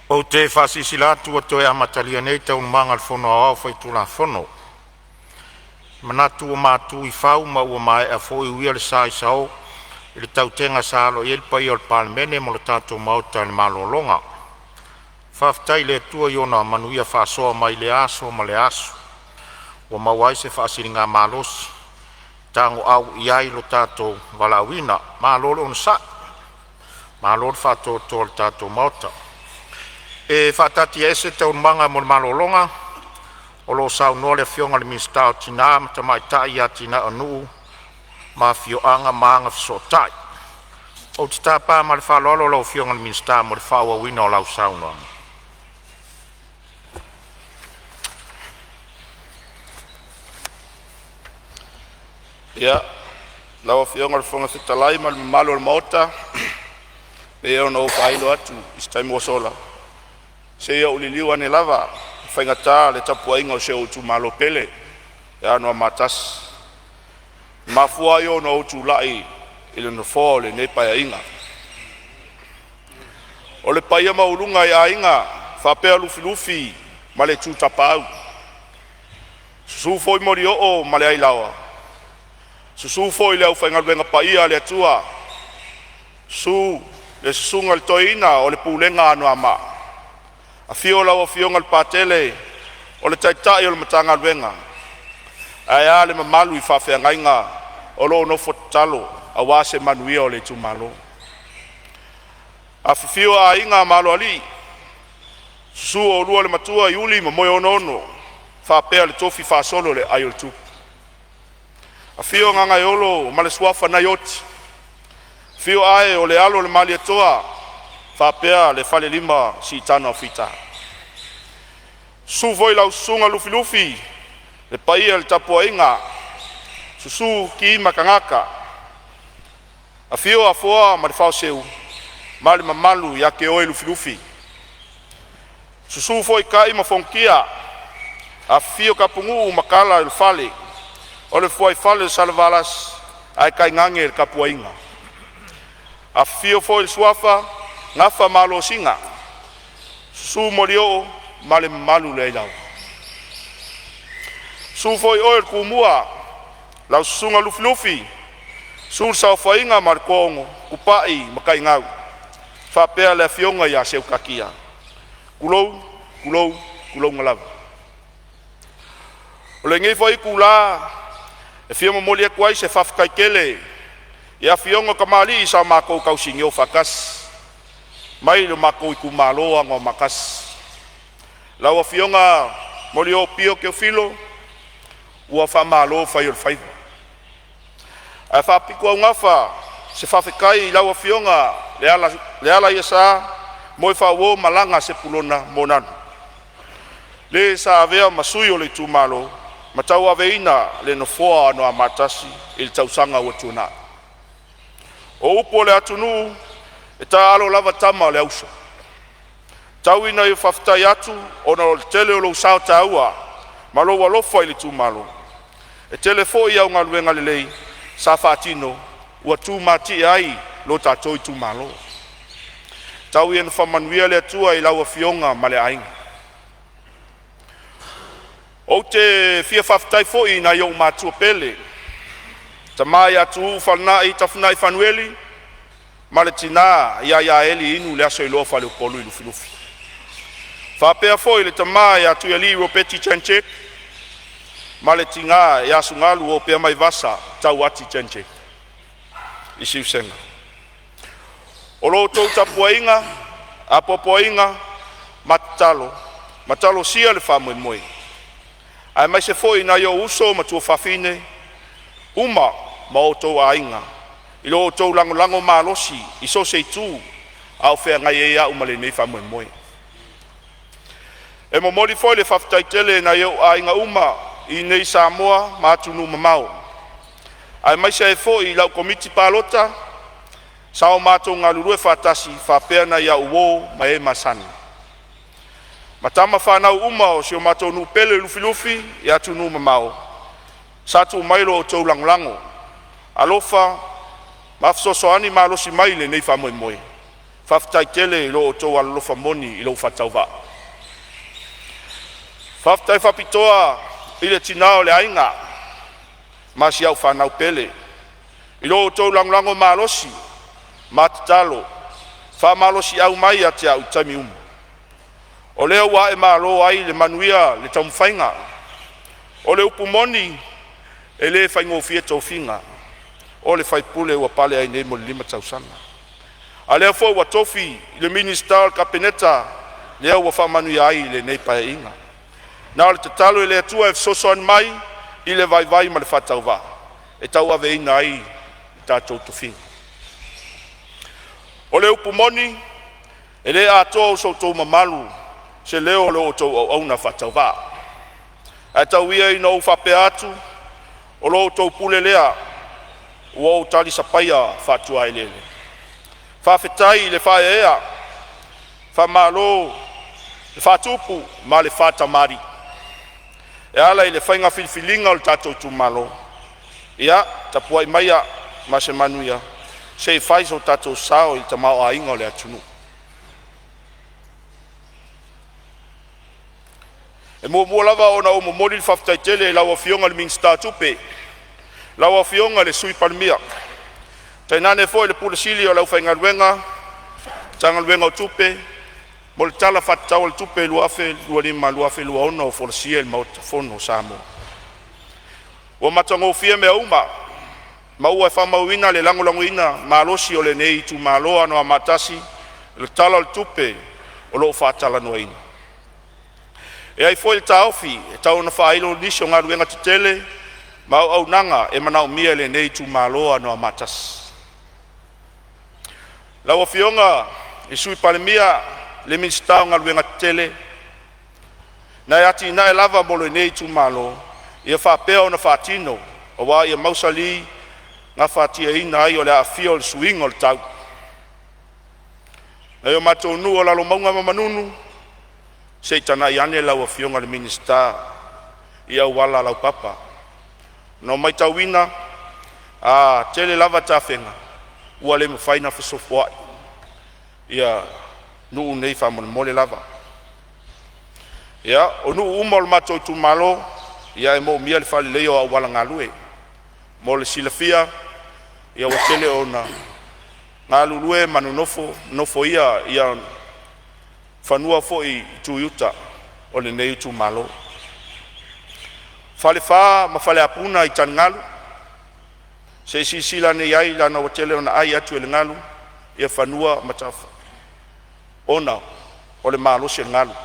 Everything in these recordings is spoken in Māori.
O te whasisila tua toe amatalia nei tau manga al fono au whai tula fono. Manatu o mātu I whau ma ua mai a fōi uia le sai sao I le tau tenga salo I le pai o le Palemene mo le tātou mauta le malolonga. Whaftai le tua I ona manuia whasoa mai le aso ma le aso. Ua mawai se whaasiringa malosi. Tango au iai lo tātou walawina. Malolo on sa. Malolo whato to le tātou mauta. E whatati ese tau manga mo le malolonga. O lo sau noa le fionga le minstao tina ma tamai tai a tina anu ma fioanga maanga fisotai. O te tāpā ma le whalolo lo fionga le minstao mo le whaua wina o lau sau noa. Ia, lau fionga le fonga se talai ma le malo le maota. E ono o whailo atu, istaimo sola. Se ia uliliu ane lava, whaingata le tapua inga o se o tu malo pele, e anoa matas. Mafua i ono o tu lai, ile no fō le ne paia inga. O le paia maulunga I a inga, whapea lufi lufi, ma le tu tapau. Susu foi mori o ma le ailawa. Susu foi le au whaingaluenga paia le atua. Su le susunga le toina o le pulenga anoa maa. A fio lau a fionga le patele o le taitai o le matanga luenga. Ai a le mamalu I whawhea ngainga o lo no fotalo a wase manuia o le tumalo. A fio a inga malo ali. Su o lua le matua I uli ma moe ono. Whapea le tofi whasolo le ai o le tupu. A fio nganga iolo ma le swafa na yoti. Fio ae o le alo le mali atoa. Whapea le whale lima si tana o fita. Su voi lau sunga lufi lufi. Le paia le tapua inga. Susu ki makangaka. A fio a foa ma le whao seu. Ma le mamalu ya ke oe lufi lufi. Susu foi kai ma fonkia. A fio kapungu makala le whale. O le foi whale salvalas. Ai kai ngange le kapua inga. A fio foi le suafa. Ngafa malo singa. Su morio male malu le lau. Su foi oil kumua. Lau sunga lufi lufi. Su sao fainga markongo. Kupai makai ngau. Whapea le fionga ya seu kakia. Kulou ngalawa. O le ngei fai kula. E fioma moli e kuai se whafkai kele. Ia fionga kamali I sa mako kausingio whakas. Mai lo mako I kumaloa ngā makas. Lau a fionga mori o pio ke o filo. Ua whamalo whai o whaiva. A whapiku au ngafa. Se whawhikai lau a fionga. Le ala ia sa. Moi whawo malanga se pulona monanu. Le sa avea masui o le tūmalo. Matau aveina le no foa no a matasi. Il tausanga ua tūna. O upo le atunu. E ta alo lava tama le ausa. Tau ina I whaftai atu, o na tele o lo sao taua, ma lo walofa I le tūmalo. E tele fo I au ngā luenga le lei, sa whatino, ua tūmati ai lo tātou I tūmalo. Tau ina whamanuia le atua I laua fionga ma le ainga. O te fia whaftai fo I na iau mātua pele. Ta mai atu whalna I tawhunai whanueli, ma le tina ia eli inu le aso I loa whale o polu I lufi lufi. Whapea foi le tamai atu ia li o peti chenchek, ma le tinga ia sungalu o pea mai vasa tau ati chenchek. I siu senga. O lo tau tapua inga, a popo inga, matalo sia le wha moe. Ai mai se foi na yo uso ma tua whawhine, uma ma o tau a inga. I lo tau lango malosi, I so se tu, au whea ngai ea umale nei wha moe. E mo mori foi le whaftai tele na iau a inga uma, I nei Samoa ma atunu mamau. Ai mai se e foi lau komiti palota, sao mātou ngā lurue whatasi, whapea na iau uo ma e masani. Matama whanau uma o sio mātou nu pele lufi lufi, I atunu mamau. Satu mailo o tau lango. Alofa, mafsosoani malosi maile nei wha moe. Whaftai tele lo o tō alofa moni i lo whatauwa. Whaftai whapitoa i le tinao le ainga. Masi au whanau pele. I lo o tō langolango malosi. Matatalo. Whamalosi au mai a te au taimi umu. O leo wa e malo ai le manuia le taumwhainga. O le upu moni e le whaingo fia tau finga. O le whaipule ua pale ai nei mo le 5 tausanga. A leo fo ua tofi le minister kapeneta leo ua whamanuia ai le nei pae inga. Na o le tatalo e le atua e sosoan mai i le vai ma le whatauwa. E tau ave ina ai i tātou tufinga. O le upu moni e le atoa o soutou mamalu se leo lo tau au na whatauwa. A tau ia i nou whape atu, o lo tau pule lea, ua o tali sapaia whatua elele. Whawhetai le whae ea, whamalo, le whatupu, ma le whatamari. E ala i le whainga whilwhilinga o le tātou tūmalo. Ia, tapua i maia, ma se manuia, se i whais o tātou sao i tamao a inga o le atunu. E mua lava ona o momoli le whaftai tele lau a fionga le minsta tupe. Lau a fionga le sui palmia. Tainane fo le pula sili o lau whainga luenga. Tanga luenga o tupe. Mo le tala whatau le tupe luafe, luafe luaona o folasia il mauta fono samo. Wa matango fia mea uma. Maua e whamauina le langolangoina malosi o le nei tu maloa no amatasi. Le tala le tupe o lo whatala noaina. E ai foi taofi, e tau na whailo nisho ngā ruenga tutele, mau au nanga e manau mia le nei tu maloa no amatas. Lau a fionga, e sui palemia le minstau ngā ruenga tutele, na e ati na e lava mo le nei tu malo, i a whapea o na whatino, o wā i a mausali ngā whatia ina ai o le a fio le suingo le tau. Na i o matou nu o lalo maunga mamanunu, se tana iane lau a fionga le minista i au wala lau papa. No mai tauina, a tele lava tawhenga, ua le mwhaina whasofuai. Ia nuu nei whamone mole lava. Ia, o nuu umol matou tu malo, ia e mo mia le whale leo au wala ngalue. Mo le silafia, ia wa tele ona ngalulue manu nofo ia whanua fo i tuiuta o le nei tu malo. Whale wha ma whale apuna i tan ngalu. Se sila nei ai lana o tele ona ai atu e le ngalu. Ia whanua matafa. Ona o le malo se ngalu.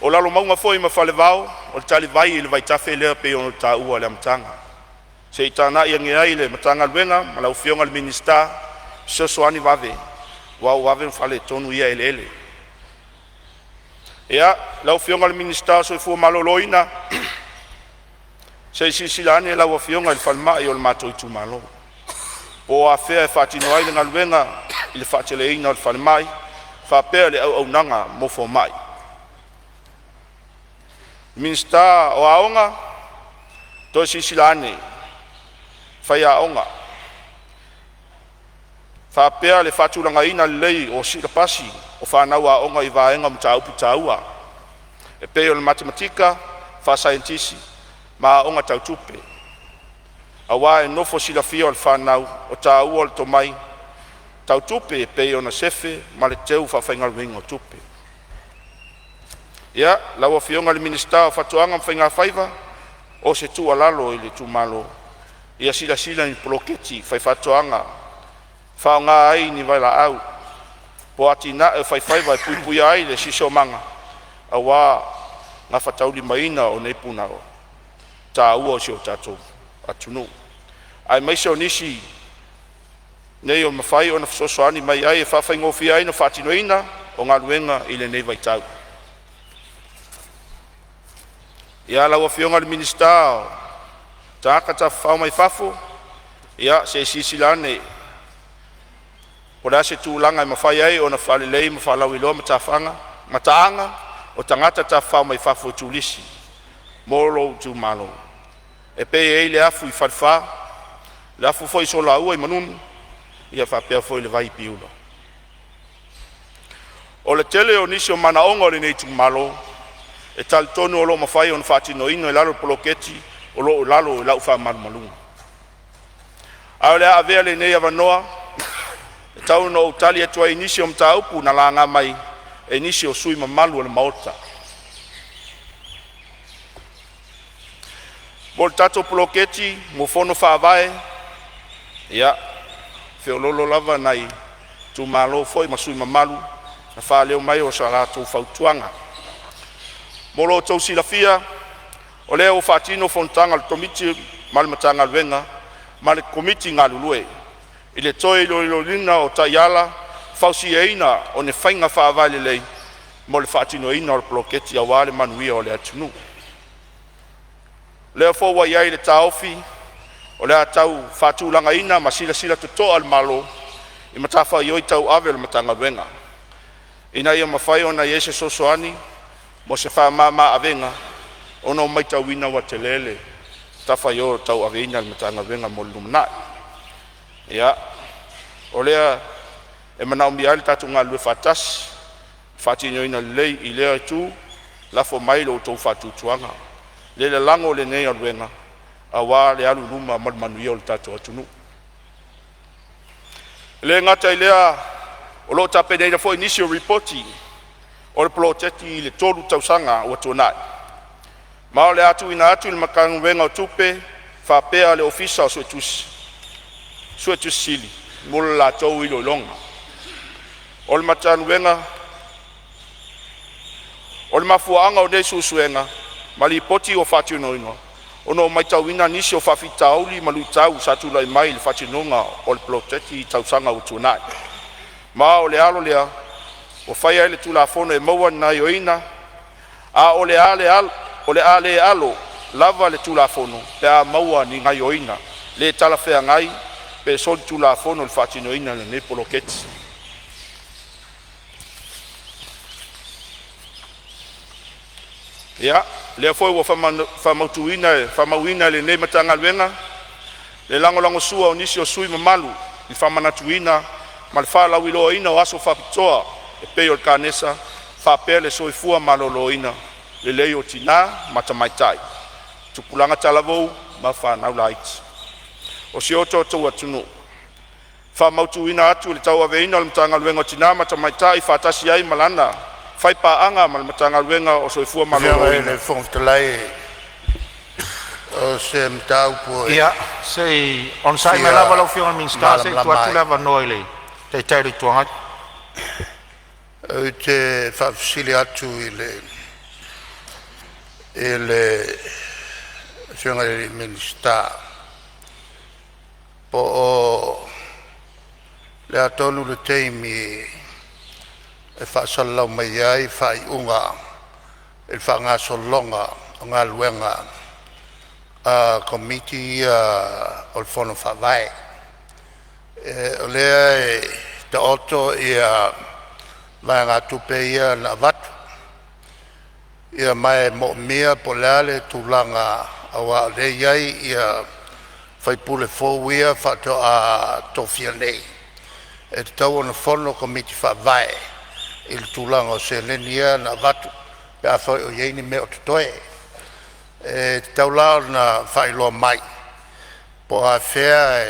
O lalo maunga fo i ma whale vau. O le tali vai i le vai tafe lea pe ono ta ua le amtanga. Se i tana i ange ai le matanga luenga. Ma lau fionga le minista. Sosoani vave. Wau wave whale tonu ia ele. Ia, lau fionga le minista so i fua maloloina. Se silane lau fionga le whalma i o le mato i tu malo. O a fea e whatino ai le ngaluenga i le whatele ina o le whalmai. Whapea le au nanga mofo mai. Minista o aonga, to silane. Whai aonga. Whapea le whatulanga ina lei o sila pasi o whanau a onga i vaenga mtaupu taua. E peo le matematika, whasaentisi, ma onga tautupe. A wā e nofo sila fia o le whanau o taua o le tomai. Tautupe e peo na sefe, ma le teu whawhainga winga o tupe. Ia, lawa fionga le minista o whatuanga mwhainga whaiva, o se tu alalo i le tu malo. Ia sila ni poloketi, whai whatuanga, whaonga ai ni waila au. Po ati na e whai vai pui ai le siso manga. A wā ngā whatauli maina o nei puna o. Tā ua o si o tātou atunu. Ai maise o nisi nei o mawhai o na whasosoani mai ai e whawhai ngofi ai na whatinoina o ngā luenga i le nei vai tau. Ia lawa fionga le minista o tāka ta whao mai whafo. Ia se sisilane o da se tūlanga i mawhai ai o na whalelei ma whalau iloa mataanga o tangata ta whao mai whafo tūlisi. Moro tu malo. E pe e le afu i whadwha, le afu fo i so la ua i manunu, ia whapea foi le vai piula. O le tele o nisi o manaonga o le nei tumalo, e tal tonu o lo mawhai o na whatino ino e lalo poloketi, o lo lalo e lau wha malumalunga. Ao le avea le nei avanoa, e tau no utali atua i nisi o mtaupu na langa mai, e nisi o sui mamalu o le maota. Bol tato poloketi, mo fono whaavae, ia, whiololo lava nai, tu malo foi masui mamalu, na wha leo mai o sa rātou whautuanga. Molo tau silafia, o leo o whatino Fonotaga le komiti malamatanga luenga, ma le komiti ngā lulue. I le toi ilo lina o taiala, whausi eina o ne whainga whaavae lei, mo le whatino eina o le poloketi a wale manuia o le atunu. Leo fo wa iai le taofi, o le atau whatulanga ina ma sila tutoa al malo, i matafa ioi tau ave le matanga luenga. Ina ia mawhai o na Iese Sosoani, mo se wha mama avenga, ono mai tau wina wa te lele, tafa ioi tau aveina le matanga luenga mo lumnai. Ia, o lea e manau mi ali tatu ngā lue whatas, whatino ina lei i lea tu, lafo mai lo tau whatutuanga. Le lango le nei aluenga, a wā le alu luma manuia o le tatu atunu. Le ngata i lea, o lo tape nei da fo initio reporti, o le poloteti i le tolu tausanga o atunai. Ma o le atu ina atu i le makangu wenga o tupe, whapea le ofisa o suetus sili, mula la tau ilo longa. O le matanu wenga, o le mafuanga o nei susuenga, ma li poti o whatino ino. Ono mai tau ina nisi o whawhitauli ma lui tau sa tulai mai le whatinonga o le poloteti i tausanga o tunai. Ma o le alo lea, o whaia ele tula fono e maua na ioina, a o le ale alo, lava le tula fono, pe a maua ni ngai ioina, le tala whea ngai, pe soli tula fono le whatino ina le ne poloketi. Ia, lea foi ua whamauina le ne matanga luenga, le lango sua o nisi o sui mamalu, i whamanatuina, ma le whalau iloa ina o aso whapitoa, e peo le kānesa, whapea le soifua malolo ina, le lei o tina, matamaitai. Tupulanga talavou, ma whanau laiti. O si oto tau atunu. Whamautuina atu le tau aveina le matanga luenga o tina, matamaitai, whatasi ai malana, whai paanga ma le matanga luenga o soifua malolo ina. Le fontalai o se mtaupu. Ia, se on sai me lava lau whionga minsta, se tuatu lava noile. Te teiri tuangai. Te whawsili atu i le whionga i minsta. Po o le atonu le teimi e whaasalau mai ai, whai unga, e whangasolonga o ngā luenga komiti o le fono whawai. O lea e te oto ia mai ngā tupe ia na watu. Ia mai mo mea po leale tūlanga awa le iai ia whaipule fōwia whato a tofia nei. E te tau ona fono komiti whawai il tūlanga o se lenia na watu pe a whai o ieini me o te toe. E te tau lao na whailoa mai. Po a whea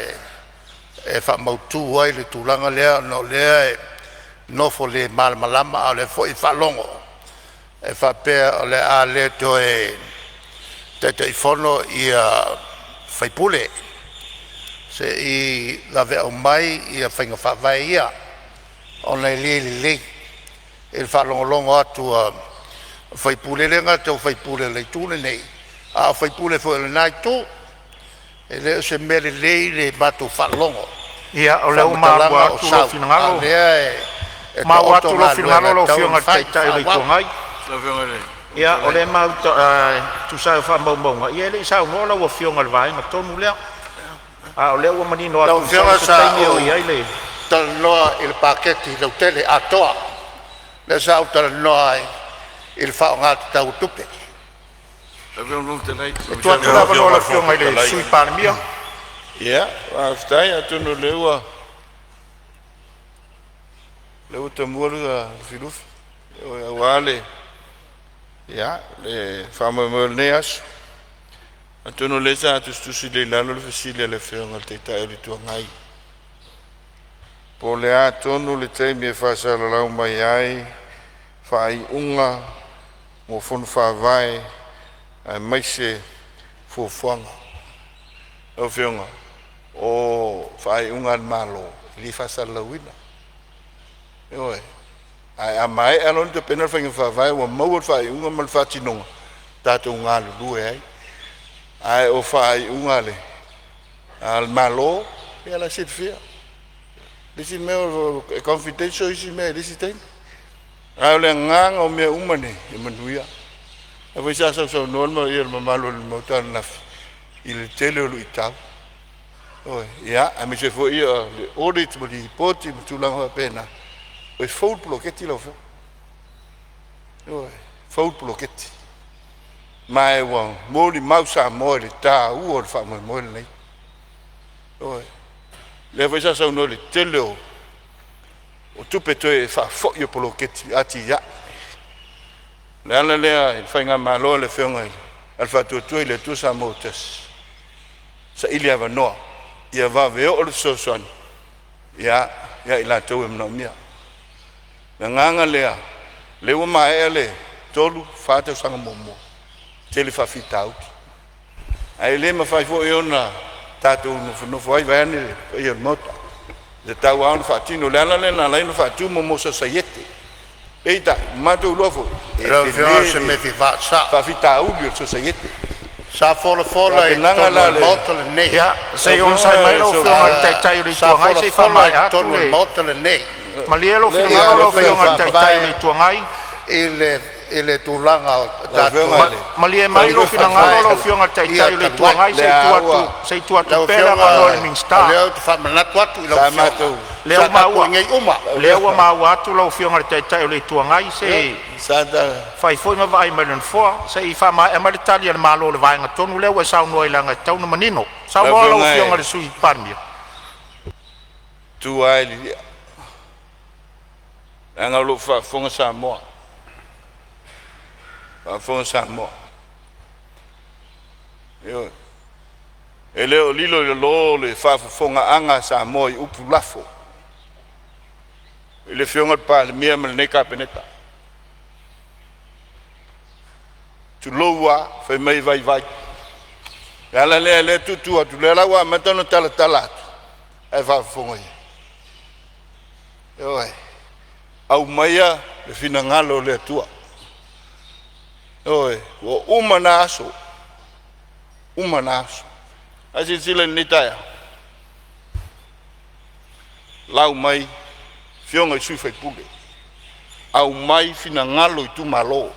e whamautu ai le tūlanga lea no lea e nofo le malamalama a le fo i whalongo. E whapea o le a le to e te i fono i a whaipule. Se i la vea o mai i a whainga whawai ia. O nei li. E whalongolongo atu a whaipule lenga te o whaipule le tūne nei. A whaipule fo le nai tū. E leo se mere lei le matu whalongo. Ia, o leo maa atu lo finangalo. Maa atu lo finangalo lo whionga teitai le tuangai. Ia, o le maa tu sao whamaumaunga. Ia, le sao ngola ua whionga le vai, ma tonu lea. O leo ua manino atu whionga sa o iai le. Tala noa i le paketi lau tele atoa. Le sao tala noa i le whaonga te tau tupe. Tuatu lava noa la whionga i le sui Palemene. Ia, whaftai atunu leua le uta mua filufi o wale ya le fama ne aso atono le sa tustusi le lalo le fasile le feonga te tai le tuangai po le atono le te me fa sa la mai ai fai unga mo fon fa vai ai mai se fo fuanga o feonga o fai unga malo li fa sa la wina oi ai amai alon te pena fa vai o mo fai unga mal fa tinonga tato unga lu ai ai o fai unga le al malo e la sit fia disi me confidential isi me disi tem ai le ngang o me umane e manuia e voi sa no mo ir malo mo tan na il tele lu ita oi ya a me se foi le audit mo di poti tu la pena o fout bloquetti lo fa oi fout bloquetti mai wa mo di mausa mo le ta u o fa mo nei oi le voi sa no le tele o tu peto e fa fo io bloquetti ati ya le ala le il fa nga malo le fenga al fa tu le tu sa motes sa ilia va no ia va veo o so son ya ila tu em no mia nganga le o mai le tolu fa te sanga momo tele fa fitau ai le ma fa fo yo na tatu no foi vai ni ia moto le tau an fa tino le na no fa tu momo sa yete eita mato lofo e se me fa fitau io so yete sa fola e la moto le nei ya se on sai mai lo tai ri tu ngai se fa mai atu le moto le nei ma le lo fino lo fio tai ri tu ngai ele tulanga ma le mai lo fino lo fio tai ri tu ngai se tu atu pera no le minsta le fa mana kwatu lo le o ma atu lo fio tai ri tu ngai se sada fai foi ma vai ma len fo se i fa ma e ma Italia ma lo le vai nga tonu le wa sa no ilanga tau no manino sa mo lo fio nga sui parmi tu ai li anga lo fa fonga sa mo fonga sa mo yo ele o lilo le fa fonga anga sa mo i upulafo ele fio nga Palemene me ne ka peneta tu loa fai mai vai ala le tu le la wa matano tala ai va fonga oi au maia le fina ngalo le tua oi o umanaso asi sile nitaya lau mai fionga sui fai pule au mai fina ngalo tu malo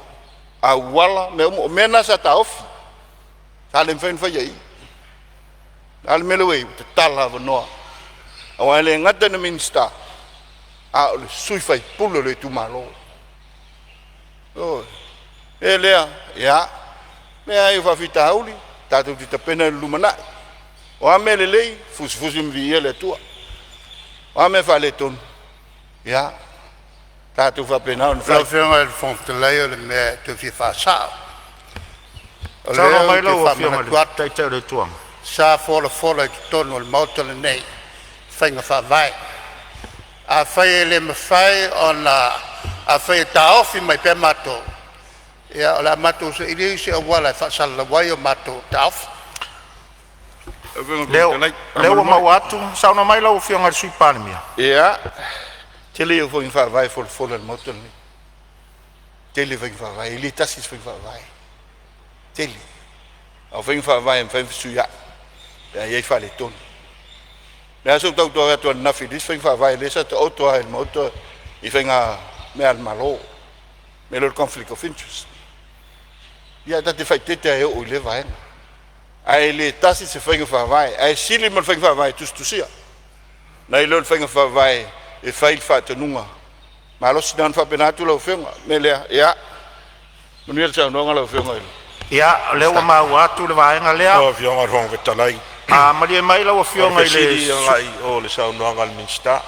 au wala me mena sa taofi salen fen fa yai al melewe tala no au ale ngata na minsta a le sui fai pulo le tu malo oh elea ya me ai fa fitauli tatu ti tapena lumana o amele lei fusi mvi ele tua o ame fa le ton ya tatu fa pena on fa il font de le me tu fi fa sa sa mai lo fio ma tai le tua sa fola tono il moto le nei finga fa vai a fai le me fai on a fai ta ofi mai pe mato ya la mato se ili se wala fa sal la wai mato ta ofi leo ma watu sa no mai lo fio ngar sui Palemene ya tele eu vou fa vai for le moto ni tele vai fa vai ili tasis vai vai tele au vem fa vai en vem suya ya ye fa le ton le so to na fi dis vem fa vai le sa auto el moto i venga me al malo me lo conflict of interest ya da te fai tete o le vai ai le tasis se vem fa vai ai sili mo vem fa vai tu sia na lo vem fa vai e fai fa te nunga ma lo sinan fa penatu lo fenga me le ya munir sa no ngalo fenga ya le o ma watu le vai nga le o fio nga rong vetalai ma le mai lo fio nga le ai o le sa no ngal minsta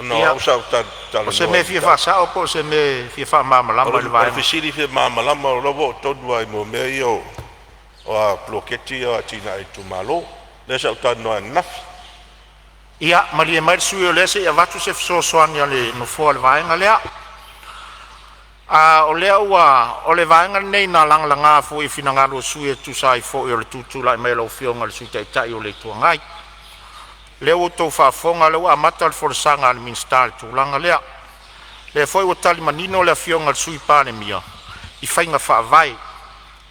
No, sa ta. Se me fia fa sa po se me fia fa malama le vai. Fisili fia malama lo to vai mo me yo. O bloketi o tina I tu malo. Le sa ta no naf. Ia, mali mai sui le se avatu se so soania le no fo le vai ngalea. O lea ua, o le vaenga nei na langa fo I finangalo sui tu sai fo I le tutu lai mai lau fionga le sui tai o le tuangai. Lea o tau whaafonga lea ua amata le foresanga le minsta le tūlanga lea. Lea foi o tali manino le fionga le sui Palemene I whainga whaavai.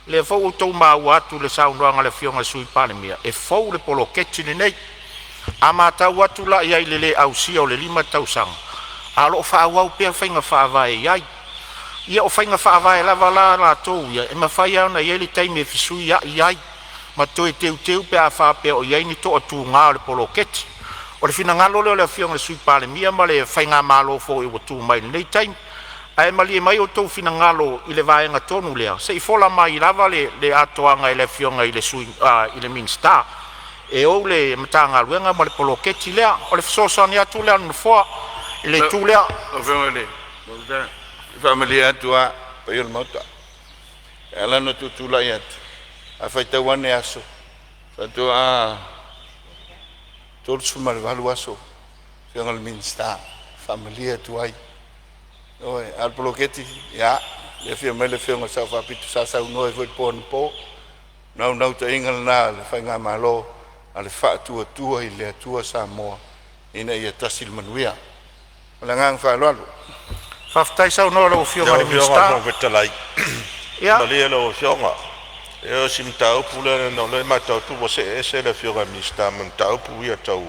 Lea foi o tau maa atu le saunroanga le fionga le sui Palemene. E fau le polo keti le nei. A mātau atu la iai le au sia o le 5 tausanga. A lo whaawau pia whainga whaavai iai. Ia o whainga whaavai lava la tōu ia. E mawhai au na iai le taimi e fisui iai. Ma toe teu pe a whapea o iai ni to atu ngā le polo keti. O le fina ngalo leo le fionga le sui Palemene ma le whainga malo fo I watu mai nei taimi. Ai mali e mai o tau fina ngalo I le vaenga tonu lea. Se I fola mai lava le atoanga I le fionga I le sui, I le minsta. E o le matanga luenga ma le polo keti lea. O le fisosani atu lea nufoa. I le tu lea. O fionga le. Family atua pa il mota. Ela no tutula yat. A faita wane aso. Satu todos mal valu aso. Fionga le minsta. Family atuai. Oi, al bloketi ya. Le fionga le fionga sa fa pitu sa no e foi pon po. Nau te ingal na le fainga malo. Ale fa tua I le tua sa mo. Ina ia tasil manuia. Langang fa lalu. Faftai sau no lo fionga le minsta. Ia. Mali lo fionga. E sim tau pula no le matau tu você ese le fionga minsta man tau pu ia tau.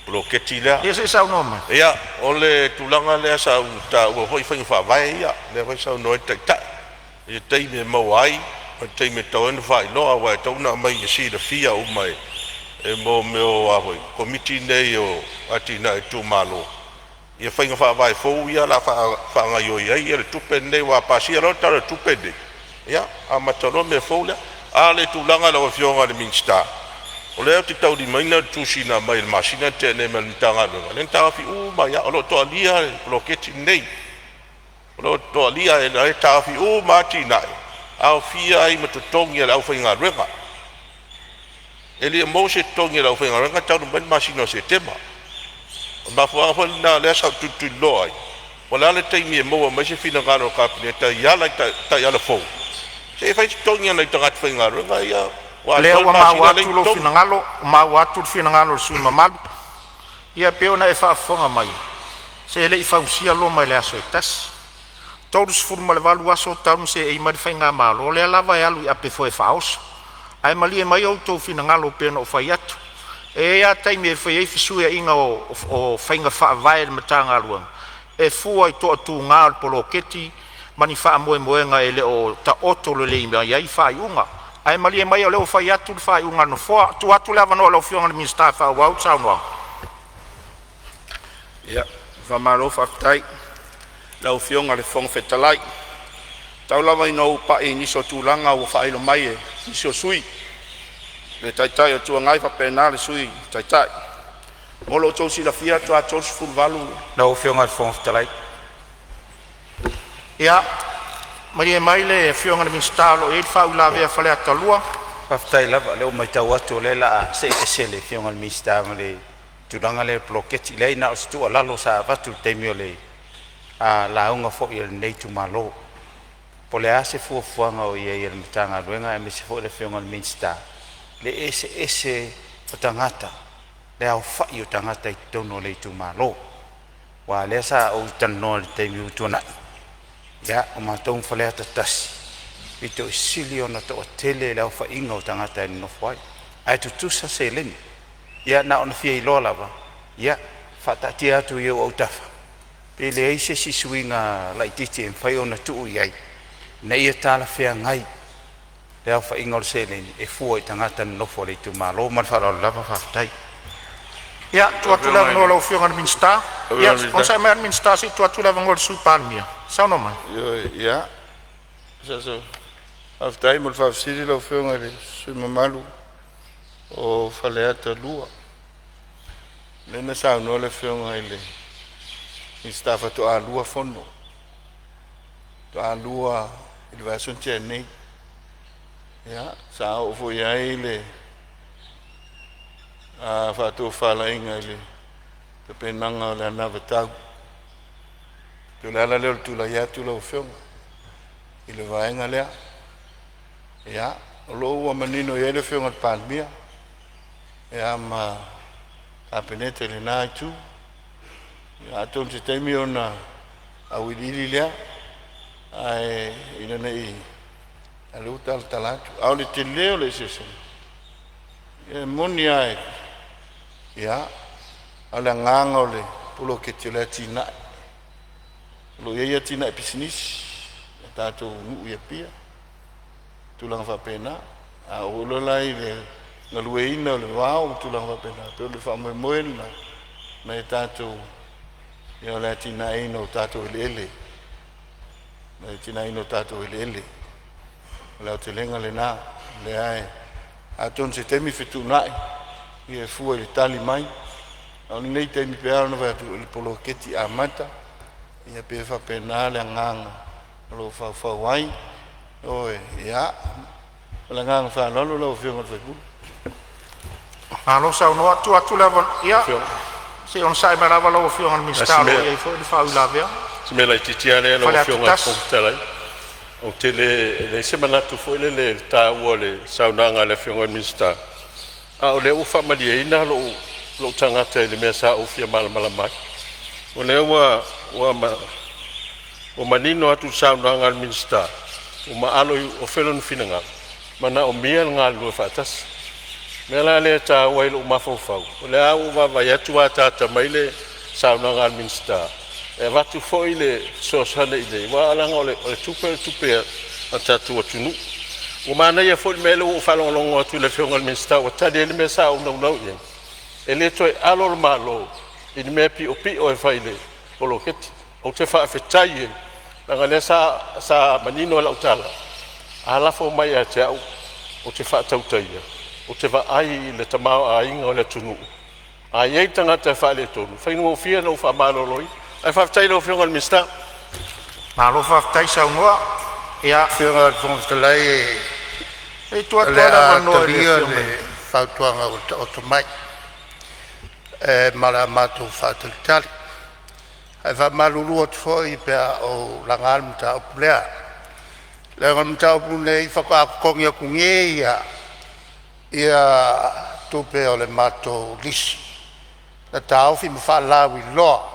Bloketi la. Ia sau no ma. Ia, ole tulanga le sa ta o hoi fa vai ia. Le vai sau no ta. Ia tei me mau ai, tei me tau en vai no awa tau na mai si le fia o mai. E mo meu avoi. Komiti nei o atina e tu malo. Ia whainga whaavai fōu ia la whaanga ioi ai, ia le tupende wa pasia lo tara tupende. Ia, a matalo me fōu lea, a le tūlanga la wafionga le minsta. O leo te tau di maina tūsina mai le masina te ne me litanga lunga. Len tawa fi uma ia, o lo toa lia le bloketi nei. O lo toa lia e le tawa fi uma ati nai. Au fia ai matutongi le au whainga renga. E lia mo se tongi le au whainga renga, tau du maina masina se tema. Ma fuanga fa na le sa tutu loi. Wala le taimi e mo ma se fina ngaro kapineta ia la ta ia la fo. Se fai tongi na ta gat finga ro ia. Le o ma wa tu lo fina ngalo, ma wa tu fina ngalo su ma. Ia peo na e fa fonga mai. Se le fa usia lo mai le aso tas. Todos furma le valu aso tam se e mai finga malo le lava ia lu ape fo e faos. Ai mali e mai o to fina ngalo pe no fa yatu. E ia taimi e whai fisua inga o whainga whaavai le matanga aluang. E fua I to atu ngā polo keti, mani wha moe moenga e le o ta oto le leimea iai whai unga. Ai mali e mai o leo whai atu le whai unga no fua, tu atu lewa no leo fionga le minsta wha wau tau noa. Ia, whamaro whaftai, leo fionga le whong whetalai. Tau lawa ino upa e niso tūlanga o whai lo mai e niso sui. Le taitai o tua ngai whapena le sui taitai. Molo tau si la fia tua tau si fulvalu. Lau fionga le whong whetalai. Ia, mari e mai le fionga le minstalo e whau la vea whale atalua. Whaftai lava leo mai tau atu le la se le fionga le minstalo le turanga le bloketi le ina o situa lalo sa vatu teimio le la unga fo i le neitu malo. Po le ase fuafuanga o ia i le mitanga ruenga e me se fo le fionga le minstalo. Le ese o tangata le au whai o tangata I tono le tu malo wa le sa o tano le teimi utuna ia o mātou whalea tatasi I to isili o na to tele le au whai inga o tangata I no whai ai tutusa se leni ia na ona fia I lola wa ia whatati atu I o tafa pe le eise si suinga laititi e mwhai o na tuu iai na ia tala whea ngai le au wha ingol se le e fua I tangata nofo le tu malo man wha lava whaftai. Ia, tu atu lava no lau fionga le minsta. Ia, on sa mea minsta si tu atu lava ngol sui Palemene. Sao no mai? Ia, so whaftai mo le whafsiri lau fionga le sui mamalu o whaleata lua. Lena sao no le fionga I le Minister fa to alua fono. To alua il va son nei. Ya, sa o fo ya ile. Fa to fala inga ile. Te penanga le na vetau. Tu la le tu la ya tu la fiong. Ile va inga le. Ya, lo wa manino ye le fiong at palmia. Ya ma apenete le na tu. Ya ton se temi ona a wilili le. Ai ina nei alu tal talatu. Au le te leo le sese. E moni ai. Ya, ala nganga le pulo ke te le tina. Lo ye tina business. Tato nu ye pia. Tulang fa pena. A ulo lai le ngalueina le wao tulang fa pena. Pe le fa moena. Na tato ya le tina ino tato lele. Na tina ino tato lele. La te lenga le na le ai. Aton se temi fitu nai. Ia fu le tali mai. Oni nei temi pe ana va tu le polo keti amata. Ia pe fa pena le nganga. Lo fa fa wai. Oi, ya. Le nganga fa lo fi ngot fa ku. Alo sa no atu la von ia. Se on sai mara va lo fi on mistalo ia fo di fa la via. Se me la titiale lo fi on computela. O tele le semana tu foi le ta wole saunanga le fi on mista. A o le u fa mali ina lo tanga te le mesa o fi mal mai. O le wa o manino atu saunanga le mista. O ma alo o felon finanga. Mana o mia ngal lo fatas. Mela le ta wai lo ma fo fa. O le au va ya tu ata ta maile saunanga le mista. E vatu foi le so sale ile wa ala ngole o tupe ata tu tunu o mana ia foi melo o falong longo tu le fiongol minsta o tade le mesa o no ye ele to alol malo in me pi o e faile o lo ket o te fa fetai la ngale sa manino la utala ala fo mai a te o te fa tautai o te va ai le tamao ai ngole tunu ai e tanga te fa le tonu fa no fia no fa malo loi ai fa tai lo fiongol mista na lo fa tai sa no ia Fiongol fong te lai e tu atola no le fa tuanga o to mai. Mala matu fa te tali. Ai va malulu o foi pe o langal mta o plea. Le mta o pune fa ka kongia kungia. Ia tupe o le mato lisi. Na tau fi fa la wi lo.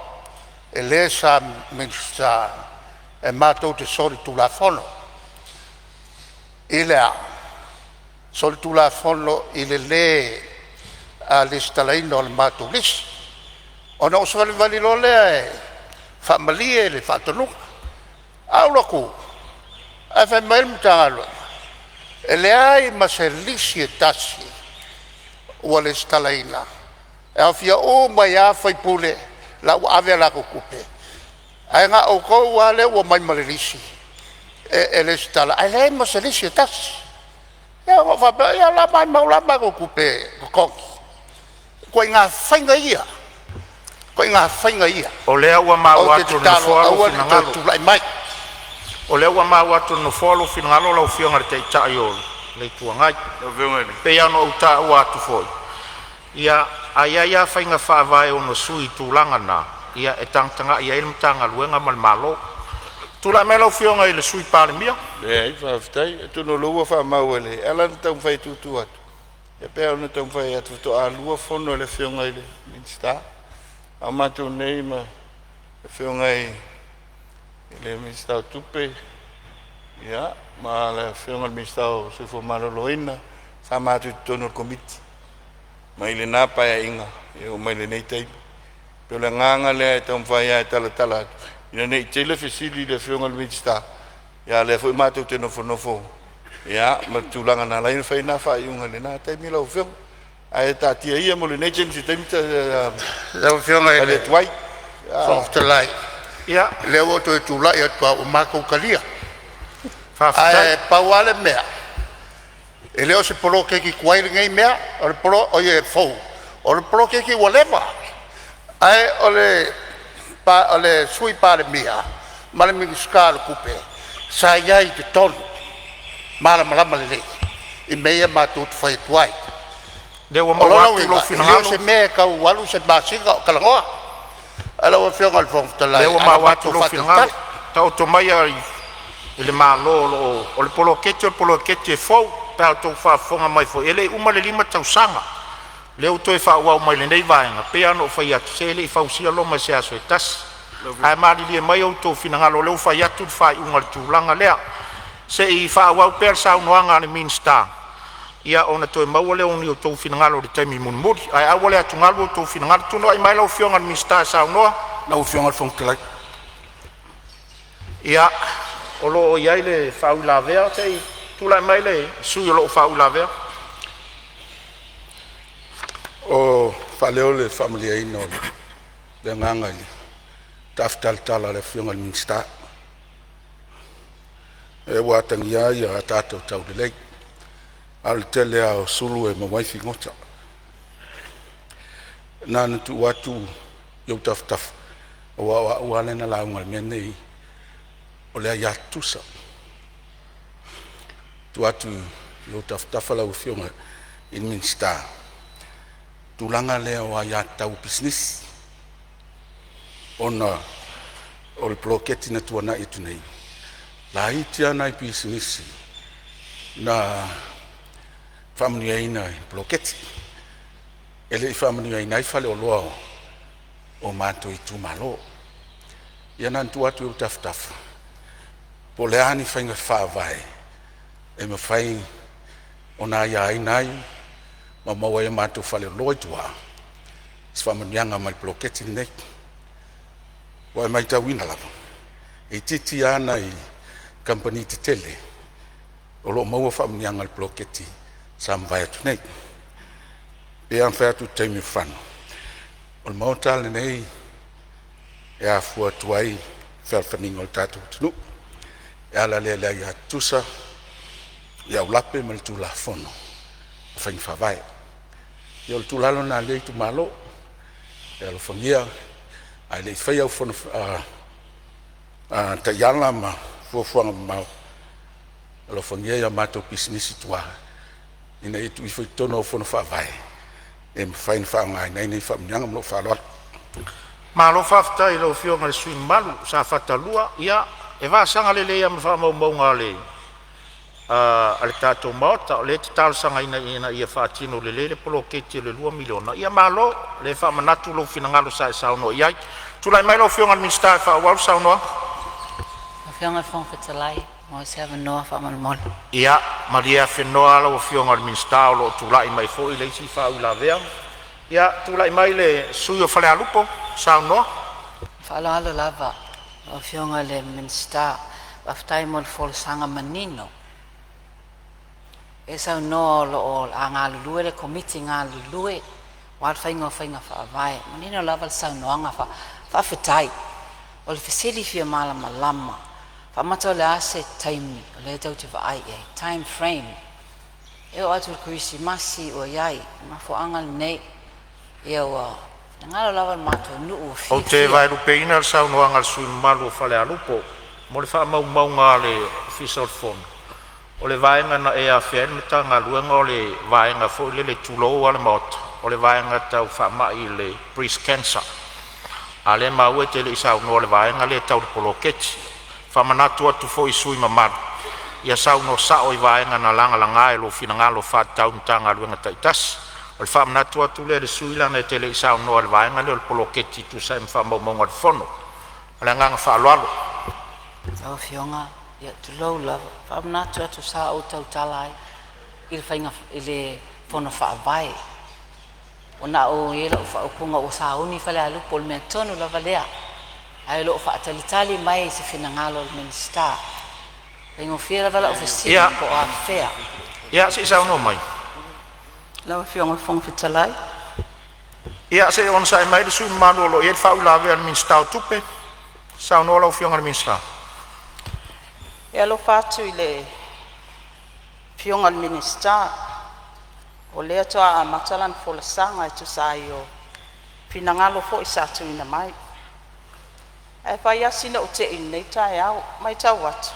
E le sa minsta e mato te sori tu la fono. Ilea sori tu la fono ile le a listalaino al mato lis. Ona o sori vali lo le fa malie le fa tonu. Au loku. A fa mai mtalo. Ele ai ma se lisi tasi. O le stalaina. E afia o mai a fai pule la o ave la ko kupe. Ai nga o ko wale o mai malisi. E le stala. Ai le ma se lisi tasi. Ya o fa ya la mai maula ma ko kupe ko. Ko nga fainga ia. Ko nga fainga ia. o le wa ma wa tu no fo ngalo tu lai mai. o le wa ma wa tu no fo lo fi ngalo lo fi ngar te ta yo le tu ngai pe ya no ta wa tu fo ia ia fainga fa vai o no sui tu langa na ia e tanga ia ilm tanga luenga mal malo tu la melo fi ngai le sui Palemene Le fa ftai tu no lo fa ma wele. Ela tão fai tu atu. E pe ona tão fai atu to a lua fono le fi ngai le. Minsta. Ama tu nei ma fi ngai le minsta tupe. Ya, ma le fi ngai minsta se fo maloloina. Sa ma tu tono komiti. Mai le napa ya inga. E o mai le nei tai. Pe le nganga le tão fai ya tala. Ina nei tele fisili le fi ngai minsta. Ya le foi matu te no fo. Ya, ma tulanga na lain fai na fa yunga le na tai mila o fio. Ai ta tia ia mo le nei chen si tem te le fi ngai le twai. soft lai ia Le o to tu la ya tua o mako kalia. fa Ai pa wale mea. E le o se polo ke ki kwai ngai mea, o le polo o ye fo. O le polo ke ki waleva. Ai o le pa ole sui Palemene male mi ska kupe sa ia I te tonu mala le I meia matut fai tuai le wa mawatu lo finangalo se me ka walu se basinga kalangoa ala wa fionga fong tala le wa mawatu lo finangalo ta o to mai ai ele malo o le polokete fo pa to fa fonga mai fo ele uma le lima tausanga le o to fa wa mai le nei vaenga pe ano fa ia se le fa usia lo mai se aso tas ai mali le mai o to finangalo le fa ia tu fa unga tu langa le se I fa wa per sa uanga ni minsta ia ona to mawale oni o to finangalo le taimi munmuri ai awale atungalo to finangalo tu no ai mai lo fionga minsta sa no na o fionga fong tala ia o lo ia le fa ula ver te tu la mai le su lo fa ula ver o faleo le familia ino le nganga taftal tala le fionga minsta e watangia ia tato tau de lei al tele au sulu e mawai fingota na tu watu yo taf wa le na la ngal menei o le ia tusa tu atu yo taf la fionga in minsta tulanga le o ia tau business ona o le bloketi na tuana itu nei la itia na business na family ina bloketi ele family ina fale o loa o mato itu malo ia na tu atu taf poleani fainga fa vai e me fai ona ia inai mama wa mato fale loitua family anga mai bloketi nei wa mai ta wina la e titi ana I company te tele o lo mau family anga bloketi sam vai tu nei e an fa tu taimi fan o mau tale nei e a fu tuai fer faningo tatu tu e ala le ya tusa ya ulape mal tu la fono fa fa vai yo tu lalo na le tu malo e lo fongia ai le fa ya fono ta yala ma fo ma lo fongia ya mato business tua ina itu ifo tono fono fa vai em fine fa ngai nei fa nyang mo fa lo malo fa fta lo fio ngal sui malu sa fata lua ia e va sanga le ia fa mo ngale al tato mota le tal sanga ina ia fa tino le poloketi le 2 miliona ia malo le fa manatu lo finangalo sa no ia tu lai mai lo fio ngal minsta fa wa sa no Fionga fong fetalai mo se ava noa fa mal ia maria fenoa lo fionga minsta lo tu lai mai fo ile si fa ula vea ia tu lai mai le suyo fale alupo sa no fa ala lava o fionga le minsta aftai mo fol sanga manino esa no lo anga lue le committee nga lue wa fainga fa vai manino lava sa no anga fa fetai o le fesili fia malama fa mato le ase time le tau te vai time frame e o atu Krismasi o yai ma fo angal nei e o ngalo lava mato nu o te vai rupeina sa no angal sui malu fale alupo mo le fa mau ngale official phone o le vai na e a fiel meta ngaluenga o le vai nga fo le tulo ala mot o le vai nga tau fa mai le breast cancer ale mau te le sa no le vai nga le tau poloketi fa manatu atu fo isui mamar ia sa no sa o vai nga na langa langa lo finangalo fa tau tanga luenga taitas o fa manatu atu le sui la na te le sa no le vai nga le poloketi tu sa fa mo mo fono ala nga fa lo o fionga ia tu lo lava fa manatu atu sa o tau talai il fainga ile fono fa vai ona o yela o fa o kunga o sa uni fa le alu pol mentonu la valea ai lo fa tali mai se finangalo minsta tengo fiera vala oficina ko a fea ia se sa no mai la fionga fong fitalai ia se on sa mai de su malo lo e fa ula ver minsta tupe sa no lo fionga minsta ia lo fa tu ile fionga minsta o lea toa a matalan folasanga e tu sa io finangalo fo isa tu ina mai e whai asina o te inei tae au, mai tau atu.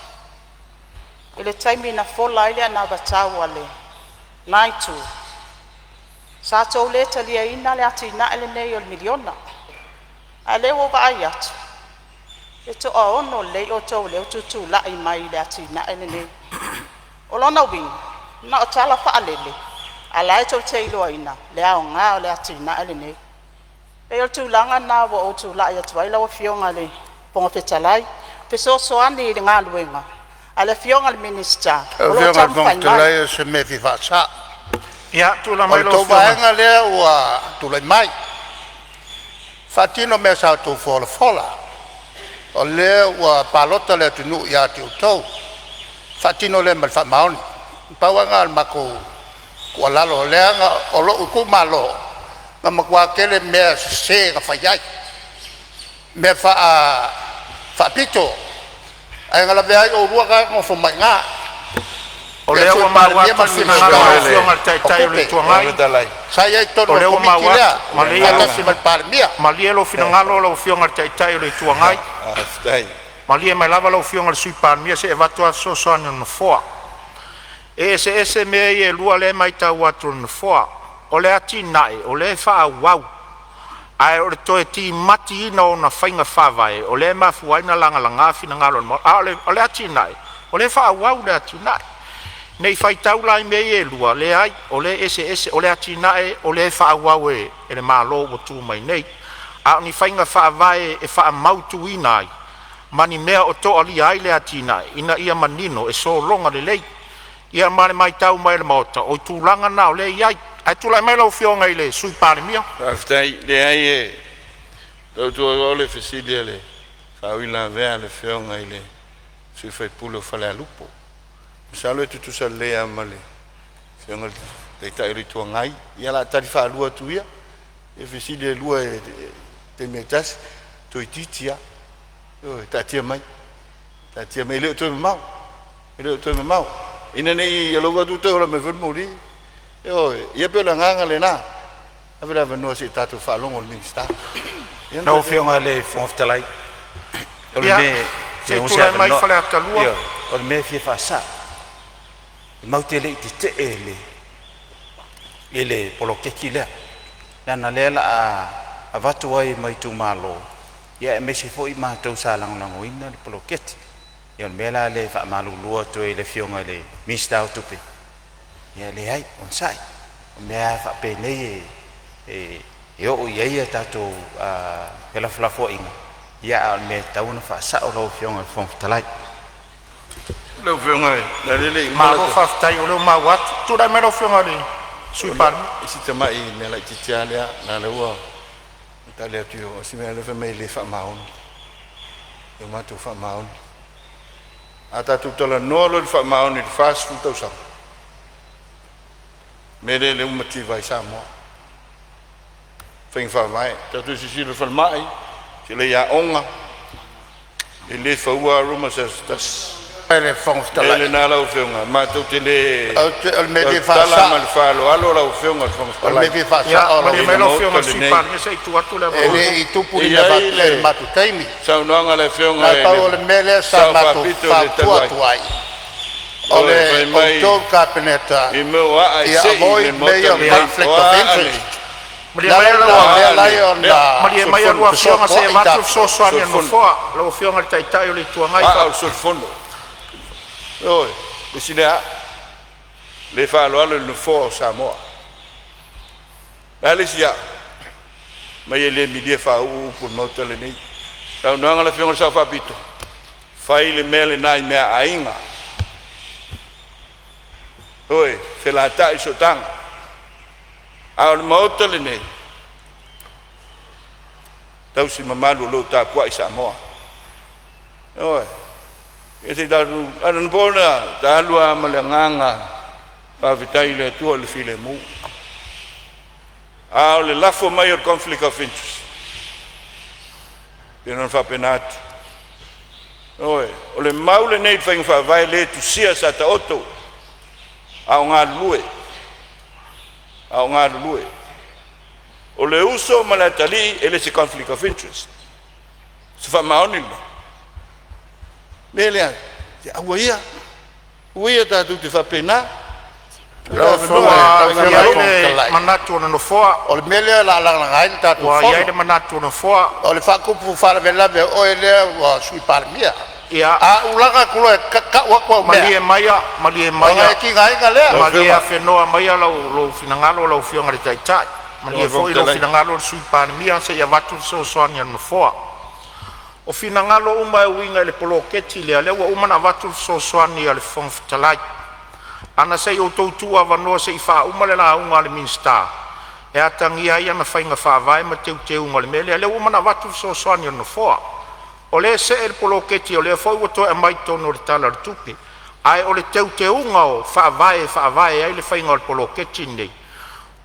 I le taimi na fola ile ana watau ale, nai tu. Sa tau le talia ina le atu ina ele nei o le miliona. A le wo vai atu. E to a ono le o tau le o tutu la i mai le atu ina ele nei. O lona wing, na o tala wha alele. A lai tau te iloa ina, le ao ngā o le atu ina ele nei. E o tūlanga nā wa o tūla i atu waila wa fionga le ponga petalai. Pe so soani i le ngā luenga. Ale fionga le minister. O fionga le ponga petalai se me fi whatsa. Ia, tūla mai lo fionga. O tō vaenga lea ua tūlai mai. Whatino mea sa tō fola fola. O lea ua palota lea tunu i ati o tau. Whatino lea mal wha maoni. Pauanga al mako kua lalo lea nga o lo uku malo. Ma makua kele mea se ka whaiai. Mea wha pito. Ai ngala vea o rua ka ngofo mai ngā. O lea ua mawatu finangalo o fionga tai o le tuangai. Sai ai tono o komiki lea. Malia lo finangalo o fionga tai o le tuangai. Malia mai lava lo fionga le sui palmia se e watu a sosoani no foa. E se mea i e lua le mai tau atu no foa. O le ati nae, o le wha wau. Ai o le toe ti mati ina o na whainga whawai. O le mafuaina langa langa fina ngalo. O le ati nae. O le wha wau le ati nae. Nei whai taulai me e lua. Le ai, o le ese, o le ati nae, o le wha wau e le malo o tu mai nei. A ni whainga whawai e wha mautu inai. Mani mea o to ali ai le ati nae. Ina ia manino e so longa le lei. Ia mare mai tau mai le maota. O tūlanga na o le iai. Ai tūlai mai lau fionga i le sui Palemene. Aftai, le ai e. Tau tua o le fesilia le. Whawila vea le fionga i le. Sui whai pulo whale a lupo. Misalo e tutu sa lea ma le. Fionga le tairi tua ngai. Ia la tari wha lua tuia. E fesilia lua e te metas. Toi titia. Tatia mai. Tatia mai. Leo toi me mau. Leo toi me mau. Ina nei ia loga tu te ora me vun muri. Ia pe la nganga le na. Avera venua si tatu fa longo le minister. No fionga le fonftalai. O le me se tu mai fale ata lua. O le me fi fa sa. Mau te le te ele. Ele polo keki le. Na le la a vatu ai mai tu malo. Ia me se foi ma tau sa lango ina le polo keti. Ia mela le fa malu lua to le fionga le minister tupe. Ia le ai on sai. Mea fa pe nei e o ia tato pela flafo inga. Ia me tauna fa sa o lo fionga fon talai. Lo fionga na le ma lo fa tai o lo ma wat tu da me lo fionga le sui par. Si te mai me la titialia na le ua. Italia tu si me le fa me le fa maun. E ma tu fa maun. Ata tu tola no lo fa maun il fast food tau sa. Mede le umativa i Samoa. Whaing whawai. Tatu si silo whalmai. Si le ia onga. E le whaua ruma sa tas. Ele fonftalai. Ele nā lau whiunga. Ma tau te le... Al mede whasa. Tala ma le whalo. Alo lau whiunga fonftalai. Al mede whasa. Ia, ma le melo whiunga sui Palemene sa i tuatu le ele i tupu ni le matu taimi. Sau noanga le whiunga. Na pau le mele sa matu whatuatuai. Ole o tō kāpeneta ia avoid mayor conflict of interest. Maria mai alua fionga se matu sosoani anu foa. Lau fionga le taitai o le tuangai. Au sur fondo. Oi, le sinea. Le whaalo alo le foa o Samoa. Lale sia. Mai le midia whau pun mauta le nei. Tau noanga le fionga sa whapito. Whai le mele nai mea ainga. Oi, se la tai so tang. Au mauta le nei. Tau si mamalu lo ta kwa i Samoa. Oi. E se daru anan bona ta lua malanganga pa vitai le tu le file mu. Au le lafo mayor conflict of interest. E non fa penat. Oi, o le maule nei fa vai le tu sia sa ta oto. Au ngā lue. Au ngā lue. O le uso malatali ele se conflict of interest. se fa maoni Mele te awaia. Uia tātou te whapena. Lau whoa, ia manatu ana no whoa. O le mele la ngai tātou whoa. Wa ia manatu ana whoa. O le whakupu wharavela me oe lea wa sui paramia. Ia. A ulanga kulo e kakua kua mea. Malie maia. Malia e ki ngai ka lea. Malia whenoa maia lau finangalo lau whionga re taitai. Malia fo ilo finangalo sui paramia se ia watu so soani ana whoa. O finangalo uma e winga le poloketi lea lewa uma na watu so soani ale whongfitalai. Ana sei o tautua wanoa se i wha uma le la unga le minsta. E atangia ia na whainga whaavai ma te unga le mele. Lewa uma na watu so soani ana whoa. O le se e le poloketi o le fo ua toa e mai tono le tala le tupi. Ai o le te unga o whaavai ai le whainga o le poloketi nei.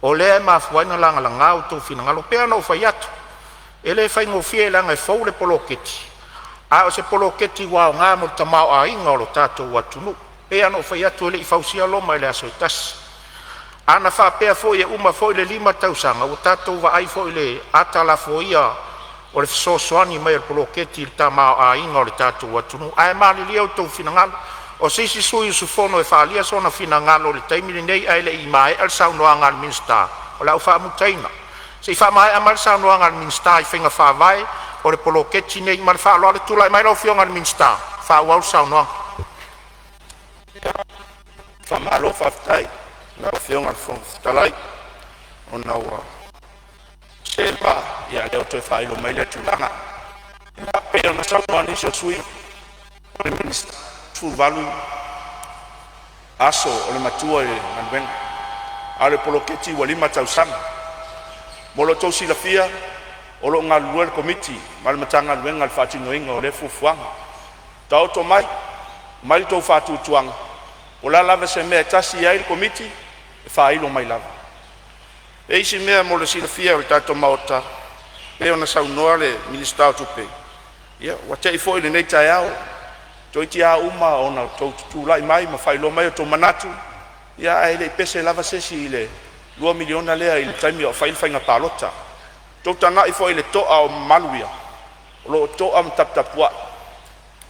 O le ma fuaina langa langa o tau finangalo pea na o whai atu. Ele fai ngofie langa e fau le poloketi. A o se poloketi wao ngā mo tamau a inga o lo tātou watunu. Pea no fai atu ele i fausia loma ele aso i tasi. Ana wha pea fo i uma fo i le 5 tausanga. O tātou wa ai fo i le atala fo ia o le fisosoani mai le poloketi le tamau a inga o le tātou watunu. Ae mali lia o tau finangalo. O sisi sui usufono e whaalia sona finangalo le taimili nei ai le i mai al saunoanga le minsta. O la ufa mutaina. Se fa mai amal sa no ngal minsta I finga fa vai o le poloketi nei mal fa lo le tula mai lo fio ngal minsta fa wa sa no fa malo fa tai na fio ngal fo talai ona wa se pa ya le to fa lo mai le tula na pe na sa no ni so sui o le minsta tu valu aso o le matua e ngal ale poloketi wa 5 tausanga Molo tau sila fia, o lo ngal luel komiti, mal matanga luel ngal fatino inga o le fufuanga. Tau to mai tau fatu tuanga. O la lava se mea tasi ia il komiti, e fa ilo mai lava. E isi mea molo sila fia o tato maota, e ona sau noa le ministau tupe. Ia, wate ifo ile nei tai au, to iti a uma ona tau tutulai mai, ma fa ilo mai o to manatu. Ia, aile I pese lava sesi ile, 2 miliona lea I le taimi o whainga palota. Tau tanga I fo I le toa o manuia. O lo toa ma taptapua.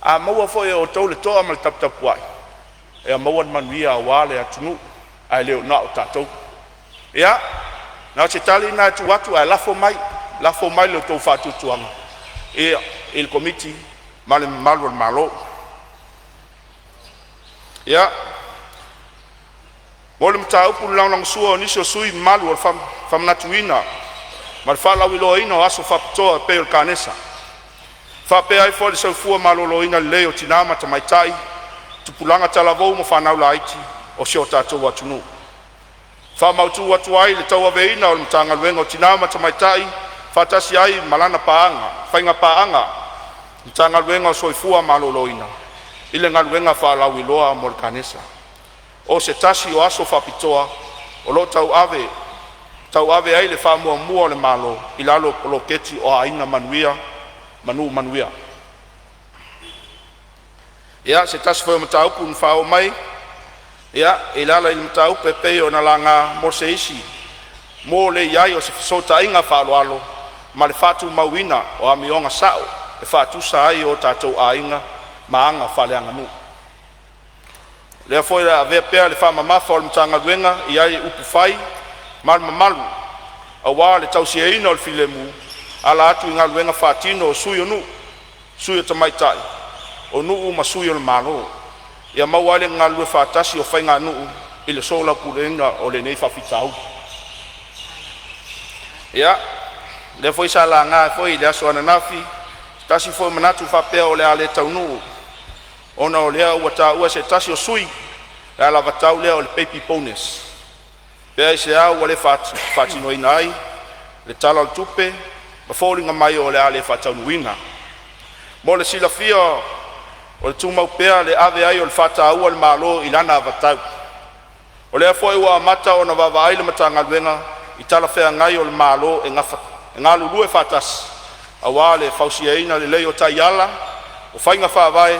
A maua fo o tau le toa ma le taptapua. E a maua manuia o wale a tunu. A leo na o tatou. Ia. Na se tali na tu watu a lafo mai. Lafo mai le tau fatu tuanga. Ia. Il komiti. Male malo malo. Ia. Mole mta upu lang sua ni so sui malu fam natuina. Mal fala wilo ino aso fapto pe el kanesa. Fa pe ai fo se fu malo lo ina leo tinama ta maitai. Tupulanga talavo mo fa na laiti o shota to watunu. Fa mautu watu ai le tawa veina o mtanga lwengo tinama ta maitai. Fa tasi ai malana paanga, fainga paanga. Mtanga lwengo so fu malo lo ina. Ile ngalwenga fa la wilo mo kanesa. O se tasi o aso whapitoa, o lo tau ave ai le wha mua le malo, I lalo poloketi o aina manuia. Ia, se tasi whai matau pun whao mai, ia, I lala I matau pepe o na langa mo se isi, mo le iai o se fisota inga whaaloalo, ma le whatu mauina o amionga sao, le whatu sa ai o tātou ainga, maanga whaleanga mu. Le foi la ve pe le fama ma fol mtanga duenga I ai upu fai mal malu awa le tausia ino le filemu ala atu nga duenga fatino suyo nu suyo tamaitai o nu ma suyo le malo ia mawale nga lu fatasi o fainga nu ile sola pulenga o le nei fafitau ia le foi sala nga foi le aso na nafi tasi foi manatu fa pe o le ale taunu ona o lea ua ua se tasi o sui e la vatau lea o le baby bonus pea I se au le fatinoina ai le tala o le tupe ma fōlinga mai o le a le fataunuina mo le silafia o le tumau pea le ave ai o le fataua le malo I lana vatau o lea foi ua amata ona vavaai le matagaluega I tala feagai o le malo e galulue fatasi auā le fausiaina lelei o taiala o faiga faavae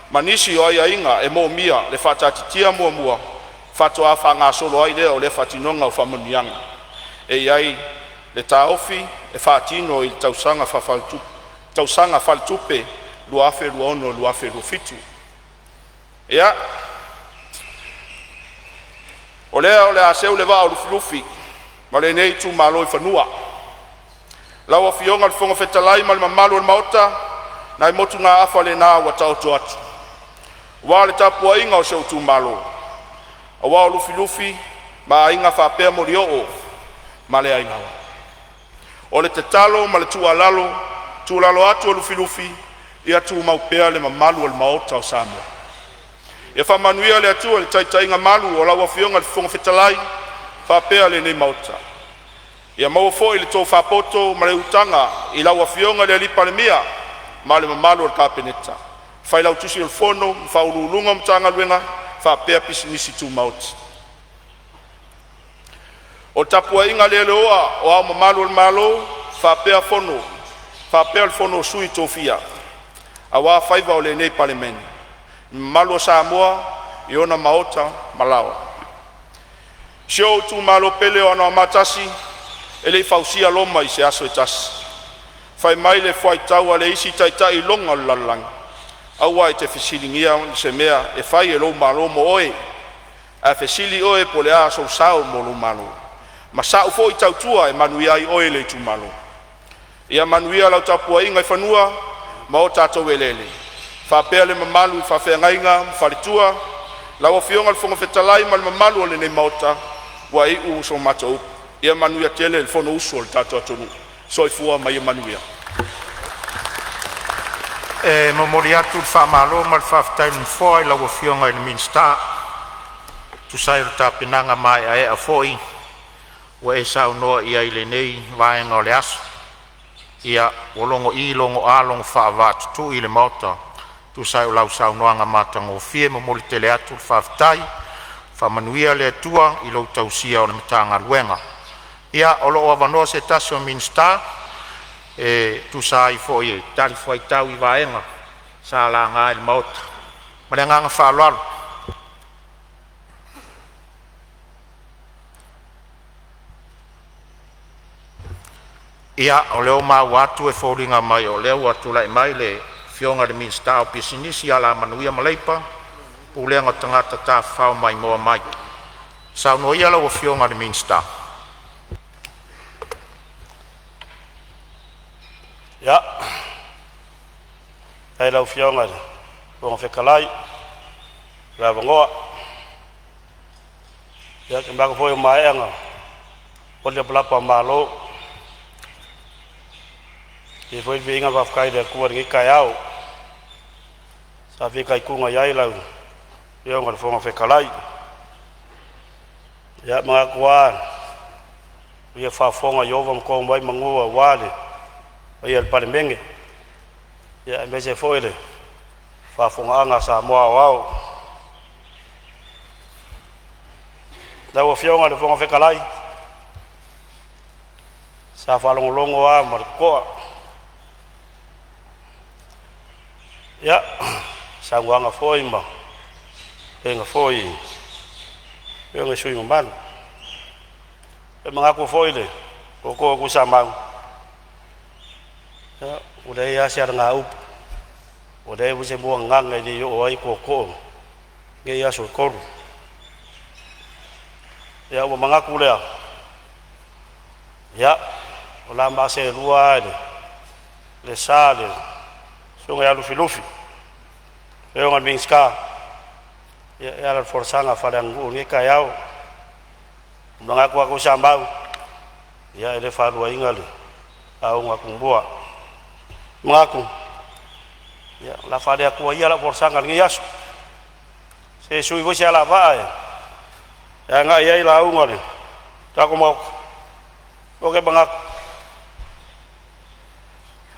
manisi o aiaiga e momia le faatatitia muamua fatoa faagasolo ai lea o le fatinoga o faamaniaga e iai le taofi e faatino I le tausaga faafaletupu tausanga faltupe lua afe lua ono lua afe lua fitu ia o lea aseu le vaa o lufilufi ma lenei tumalo i fanua lau afioga le foga fetalai ma le mamalu o le maota na i motu ga afa lenā ua taoto atu ua le tapuaiga o seu tumalo aua o lufilufi ma aiga faapea mo li oo ma le aigaua o le tatalo ma le tualalo atu o lufilufi ia tumau pea le mamalu o le maota o Samoa ia faamanuia le atua le taitaiga malu o lau afioga le fofoga fetalai faapea lenei maota ia maua foʻi le tou fapoto ma le utaga i lau afioga le ali Palemea ma le mamalu o le kapeneta fai lau tusi o le fono ma faaululuga ma tagaluega faapea pisinisi tumaoti o tapuaiga le leoa o ao mamalu o le malo faapea le fono o sui tofia auā faiva o lenei Palemene mamalu o Samoa i ona maota malawa sio tumalo pele o ana matasi e le fausia loma i se aso e tasi fai mai le faitau a le isi taitai longa o lalalangi aua i te fesiligia se mea e fai e lo malo mo oe a fesili oe po le a sousau mo lo malo ma sau fo i tautua e manuia i oe le tumalo ia manuia lau tapuaiga i fanua ma o tatou elele faapea le mamalu i faafeagaiga ma faletua lau afioga le foga fetalai ma le mamalu o lenei maota ua iʻu so mataupu ia manuia tele le fono uso o le tatou atonuu soifua ma ia manuia e momoli atu le faamālo ma le faafetailimufoa i lau afioga i le minista tusai le tapenaga maeʻaeʻa foʻi ua e saunoa ia i lenei vaega o le aso ia ua logo i logo a logo faavātutuʻi i le maota tusai o lau saunoaga matagofie momoli tele atu le faafetai faamanuia le atua i lou tausia o le matagaluega ia o loo avanoa se tasi o minista e tusai foʻi e tali faitau i vaega sa laga i le maota ma le agaga faaloalo ia o leo mau atu e foliga mai o leo atu lai mai le fioga le minista o pisinisi ala manuia ma leipa puleanga tangata tafao mai moa mai saunoia lau fionga le minsta ya ai lau fionga o fekalai la bangoa ya ke mbago foi mai anga o le plapa malo e foi vinga va ficar de cor ngi kaiao sa vi kai kunga yai lau yo ngal fonga fekalai ya mga kuan ia fa fonga yo vam ko mai mangua wale ia Palemene ya mbese foile fa fonga anga sa moa wao da wo fionga le fonga fekalai sa fa longo a marco ya sa wanga foi ma enga foi enga sui man e mga ko foi le ko sa mang ya udah ya sia nga up udah bu se buang ngang ni yo ai ko ge ya so ko ya wo mga ko le ya ola ma se rua le sale so ya lu filofi eu ngal minska ya la forsanga fadangu ni kayao mga ko sambau ya ele faru ingale au ngakumbua ngaku ya la fadia ko ya la forsanga ngi yasu se sui vo sia la va ya nga ya la u ngale ta ko mo o ke banga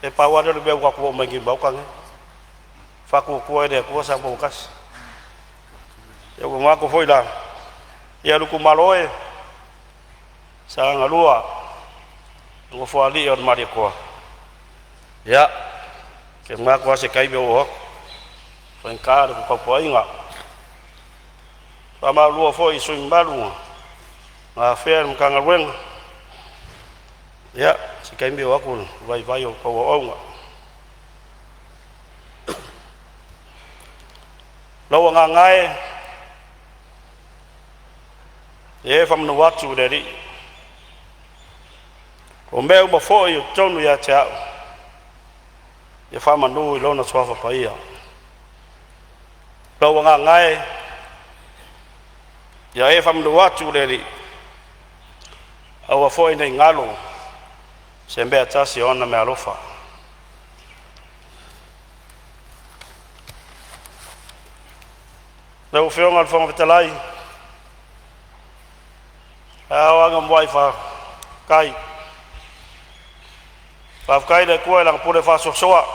e pa wa de be ko mo ngi ba ka ngi fa ko de ko sa bo kas ya ko ma ko foi la ya lu ko maloe sa ngalua ko fo ali on mari ko ya ke ma ko se kai be o fa encaro ko po inga pa ma lu fo isu mbalu a fer mo kanga wen ya se kai be o ko vai o ko o Lau ngai e famnu watu dari o meu ma foi tonu ya cha ya fama no lo na swafa paia lau ngai ya e famnu watu dari au foi nei ngalo sembe atasi ona me alofa lau feonga fonga betalai awanga mwai fa kai de ko lang pure fa so soa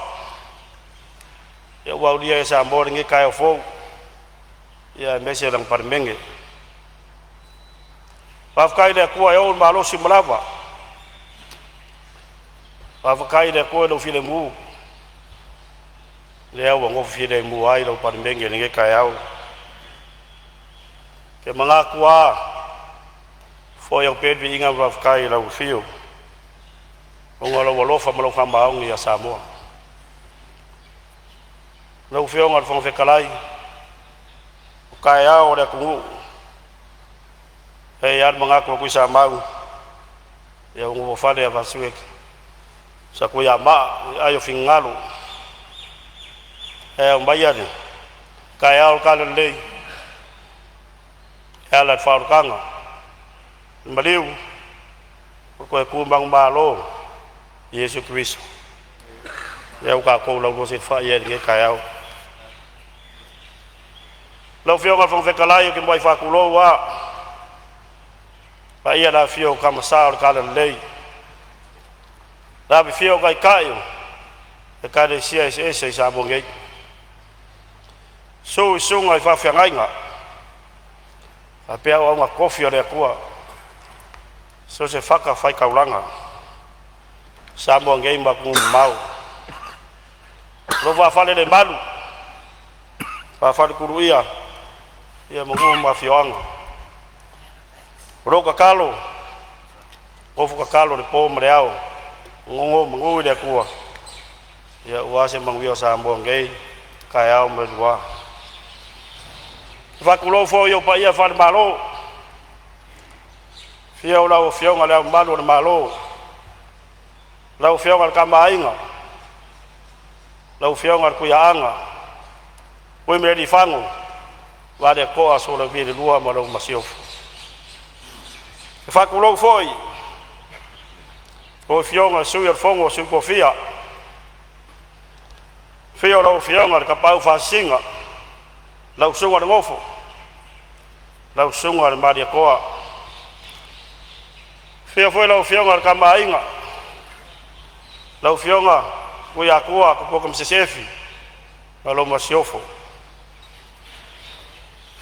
ya wa dia sa mbor ngi kai fo ya mese lang Palemene kai de ko yo malo simlava kai de ko do file mu le wa ngo file mu ai do Palemene ngi kai au ke manga kwa fo yang pedwi inga raf kai la fio ngolo wolo fa malo fa maung ya Samoa la fio ngal fo fe kalai kai au de ku e yar manga ko ku sa mau ya ngo fa de va suek sa ku ya ma ayo fingalo e mbayani kai au kalon le ala fa kanga Maliu ko ku bang malo Yesu Kristo ya ka ko lo go se fa ye nge ka ya lo fio ka fon fe kala yo ke mai fa ku lo wa pa ia la fio ka masal ka le la bi fio ka yo e ka de sia se sa bo nge so ngai fa fa ngai nga a pe au ma kofi ole kuwa so se faka fai kaulanga samo ngei maku mau lo va fale de malu va fale kuruia ia mungu mafioanga roka kalo ofuka kalo de pom reao mungu de kuwa ia wase mangwio samo ngei kayao medwa va kulo fo yo pa ia fale malo fio lau fionga lau malu na malo lau fionga kama ainga lau fionga kuyaanga we me di fango wa de ko aso le vi de lua ma lau masiofu fa kulo foi o fionga su yer fongo su kofia fio lau fionga ka pau fa singa lau sunga de ngofo lau sunga de madia koa fio foi lau fionga kama ainga lau fionga kuya kuwa kupoka msesefi lau masiofo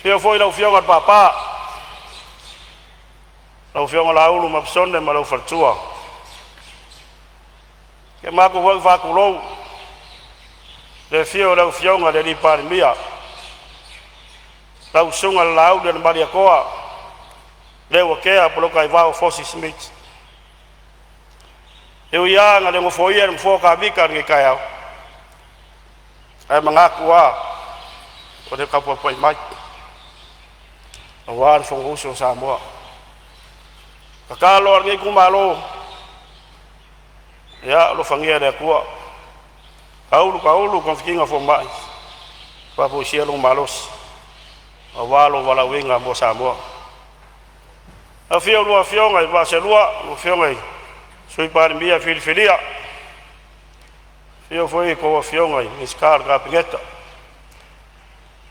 fio foi lau fionga papa lau fionga lau lu mapsonde ma lau fartua ke mako foi fa kulo le fio lau fionga de di Palemene lau sunga lau de maria koa leo kea poloka ivao fosi smith eu ia nga lengo foia mfoka vika ngi kaya ai mangaku wa ko de kapo pai mai awar fongo so Samoa kakalo ngi kumalo ya lo fangia de kuwa kaulu konfikinga fo mai papo sielo malos awalo wala winga mo Samoa a fio lua fionga i va se lua lo fionga sui Palemene filia fio foi ko fionga i skar ka pingeta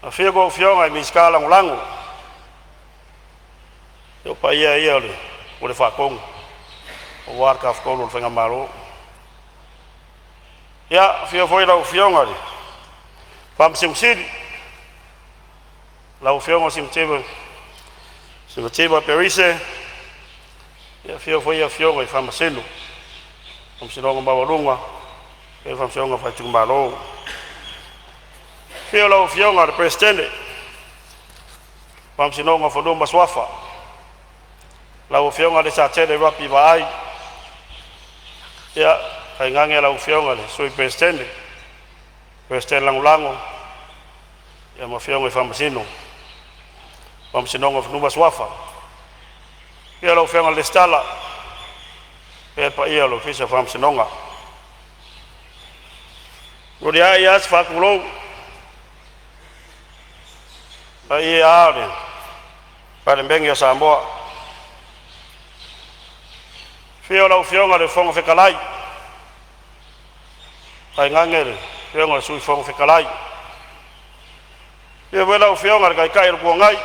a fio ko fionga i skala lango yo pa ia le o le fa kong o war ka ko lo fenga malo ya fio foi la fionga le pam simsidi la fionga simtebe se bateba perise ya fio foi ya fionga i famaselo om sinonga babalunga e famsionga fa tumbalo fio la fionga de presidente pam sinonga fodo maswafa la fionga de satele rapi vai ya kaingange la fionga le sui presidente lango e mafiongo e famasino numa swafa ia lo fenga le stala e pa ia lo fisa famasinonga o dia ia fa kulo pa ia ale para benga samboa fio lo fionga le fonga fekalai ai ngangere fionga sui fonga fekalai ia vela fionga kai ro ngai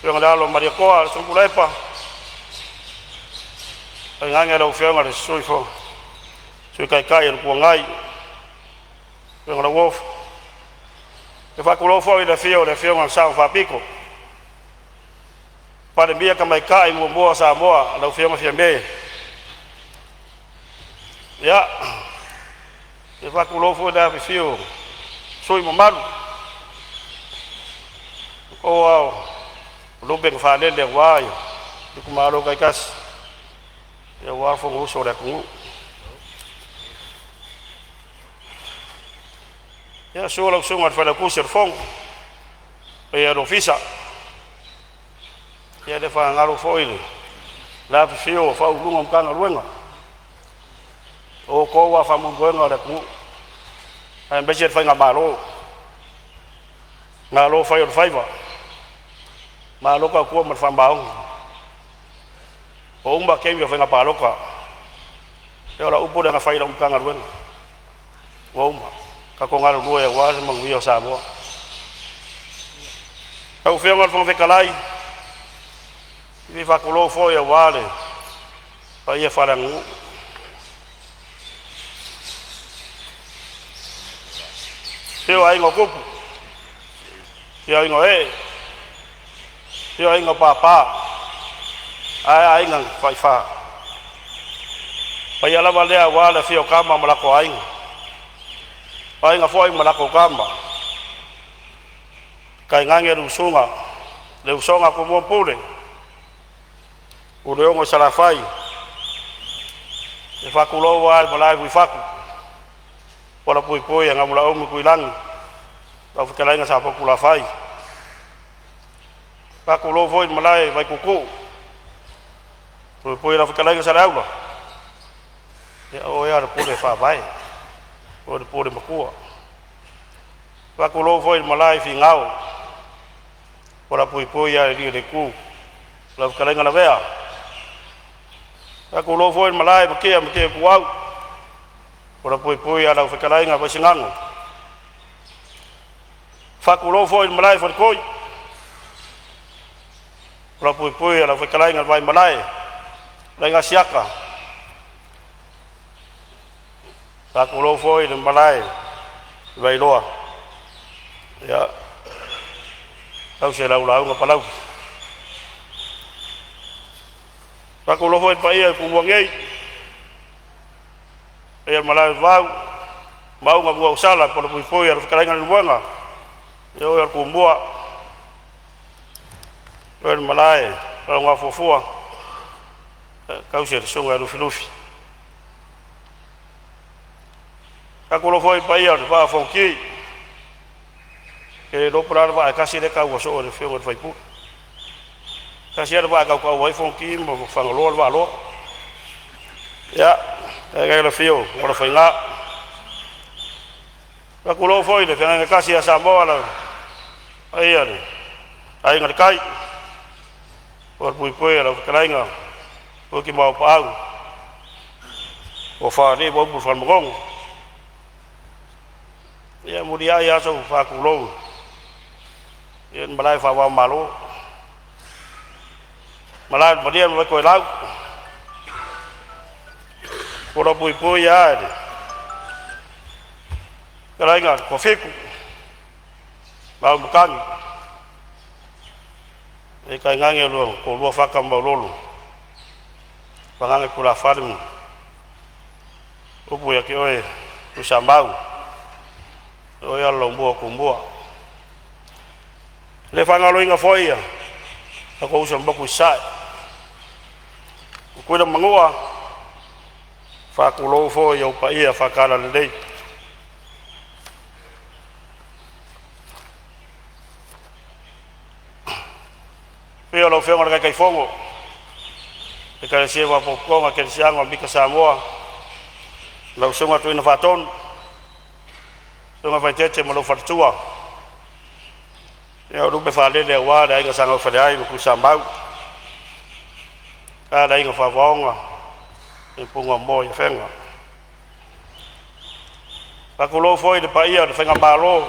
fionga dalo maria koa so kulepa ai ngangere fionga le sui fonga sui kai ro ngai fionga wolf e fa kulo fo le fionga sa fa pico para bia kama kai mo boa sa boa la fionga fiambe ya e fa kulo fo da fio soi mo malu o wow lo ben fa le wai ku malo kai kas ya wa fo go so da ku ya so lo so ngat fa da ku ser fong e ro fisa ya de fa ngalo fo ile la fio fa u ngom kan ruenga o ko wa fa mo ruenga da ku ai be jet fa ngalo fa yo faiva malo ka ku mo fa baung o umba ke yo fa ngapalo ka yo la upo da fa ila un kan ruenga o umba ka ko ngalo rue wa mo wi yo sa mo au fio ngal fo fekalai vi fa kulo fo ya wale pa ia farangu fio ai ngokupu fio ai ngoe fio ai ngopapa ai ngang fai fa pa ia la vale wale fio kama malako ai nga foi malako kama kai ngange rusunga le usonga ko mo pule o leongo salafai e fakulo wa malai wi faku pola pui nga mula o mi kuilang la fikala nga sa fakula fai fakulo foi malai vai kuku pui la fikala nga sa laula ya o ya pule fa vai o pule makua fakulo foi malai fi ngau pola pui ya ri de ku la fikala nga la vea aku lo foi malai mke puau ora poi ala fikalai nga basingango faku lo foi malai for koi ora poi ala fikalai nga vai malai nga siaka faku lo foi malai vai loa ya tau se lau nga palau faku lo foi pa ia ku wangei e malai mau nga buau sala por pui ar fikalai nga luanga yo ar kumbua er malai nga fofua kau se songa lufi faku lo foi pa ia pa fonki e do pra va kasi de kau so de fio vai pu kasi ada ba kau vai fonki mo fangolo va lo ya e le fio ora foi nga la kulo foi le nga kasi a samboa la ai nga kai por pui la kalainga o ki mau pau o fa ni bo bu fan mong ya mudia ya so fa kulo yen malai fa wa malo malai badian wa ko lau ora pui ya kalainga ko fiku ba bukan e kai ngange lo ko lo fa kam ba lolo pangange kula farm upu ya kioe usambau o ya lombo kumbua le fanga lo inga foia ko usamba ku sai ko da mangua fa ku lo fo yo pa ia fa kala le lo fenga kai fongo e ka se wa pokonga ke se anga bika Samoa lo songa tu ina faton songa vai tete mo lo fatua ya ru be fale le wa da ga sanga fale ai ku sambau ka da ga fa vonga e punga mo ya fenga pa ko lo foi de pa ia de fenga malo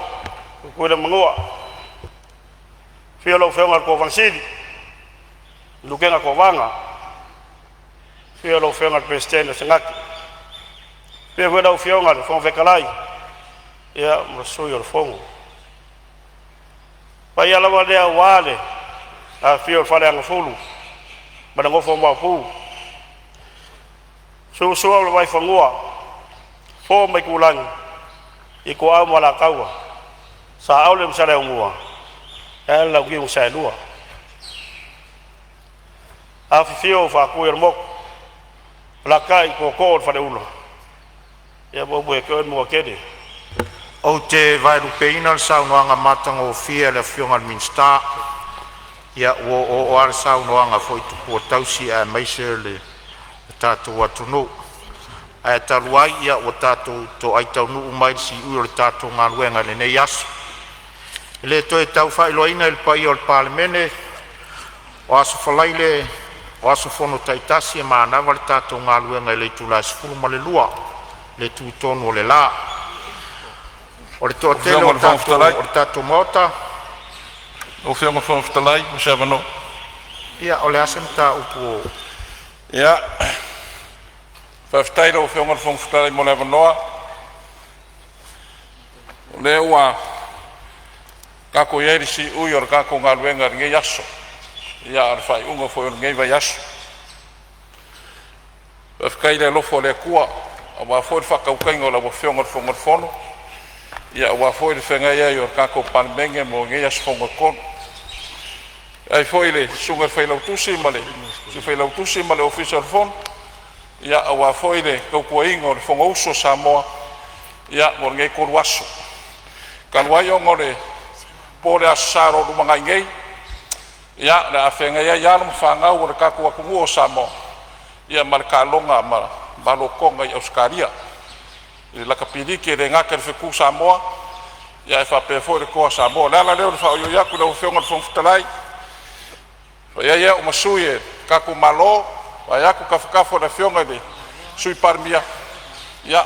ku le mangua fio lo fenga ko vansidi lukenga ko vanga fio lo fenga presidente sengaki pe veda o fionga de fon vekalai ya mo soyo lo fongo pa ia la wale a fio fale ang fulu ba ngo fo ma pu so lo vai fangua fo mai kulang i ko am wala kawa sa au le msale umua ela gi usa lua a fio fa ku yermok la kai ko fa de ulo ya bo ko mo kede o te vai rupeina sa noanga matanga o fia le fionga minsta ya o ar sa noanga foi tu po tausi a maisele tatu watunu a taluai ya o tatu to ai tau nu mai si u le tatu ngaluenga le nei as le to e tau fai loina il pai o Palemene o Aso Faraile o Aso Fonotaga e mana va le tatu ngaluenga le tula sfulu ma le lua le tu tonu le la o le to tele o tatu mota o fianga fo ftalai mo se vano ya o le asem ta upu ya fa ftai o fianga fo ftalai mo le vano le wa ka ko yeri si u yor ka ko ngaluenga nge yaso ya ar fai ungo fo nge va yaso fa kai le lo fo le kua o wa fo fa ka ukaingo la bo fianga fo fono ya wa fo le fenga ya yor ka ko Palemene mo nge yaso fo kon ai foi le sunga fai la tusi male si fai la tusi male official phone ya wa foi le ko ko ingo fo uso Samoa ya mo nge ko waso kan wa yo ngore pole asaro du mga ngei ya la afenga ya no fanga o ka ko ku o Samoa ya marka longa ma balokonga ya Australia la kapili ke de ngaka fe ku Samoa ya fa pe fo ko Samoa la le fa yo ya ku no fenga fo ftalai ya o masuye ka ku malo ya ku ka fo na fenga de sui parmia ya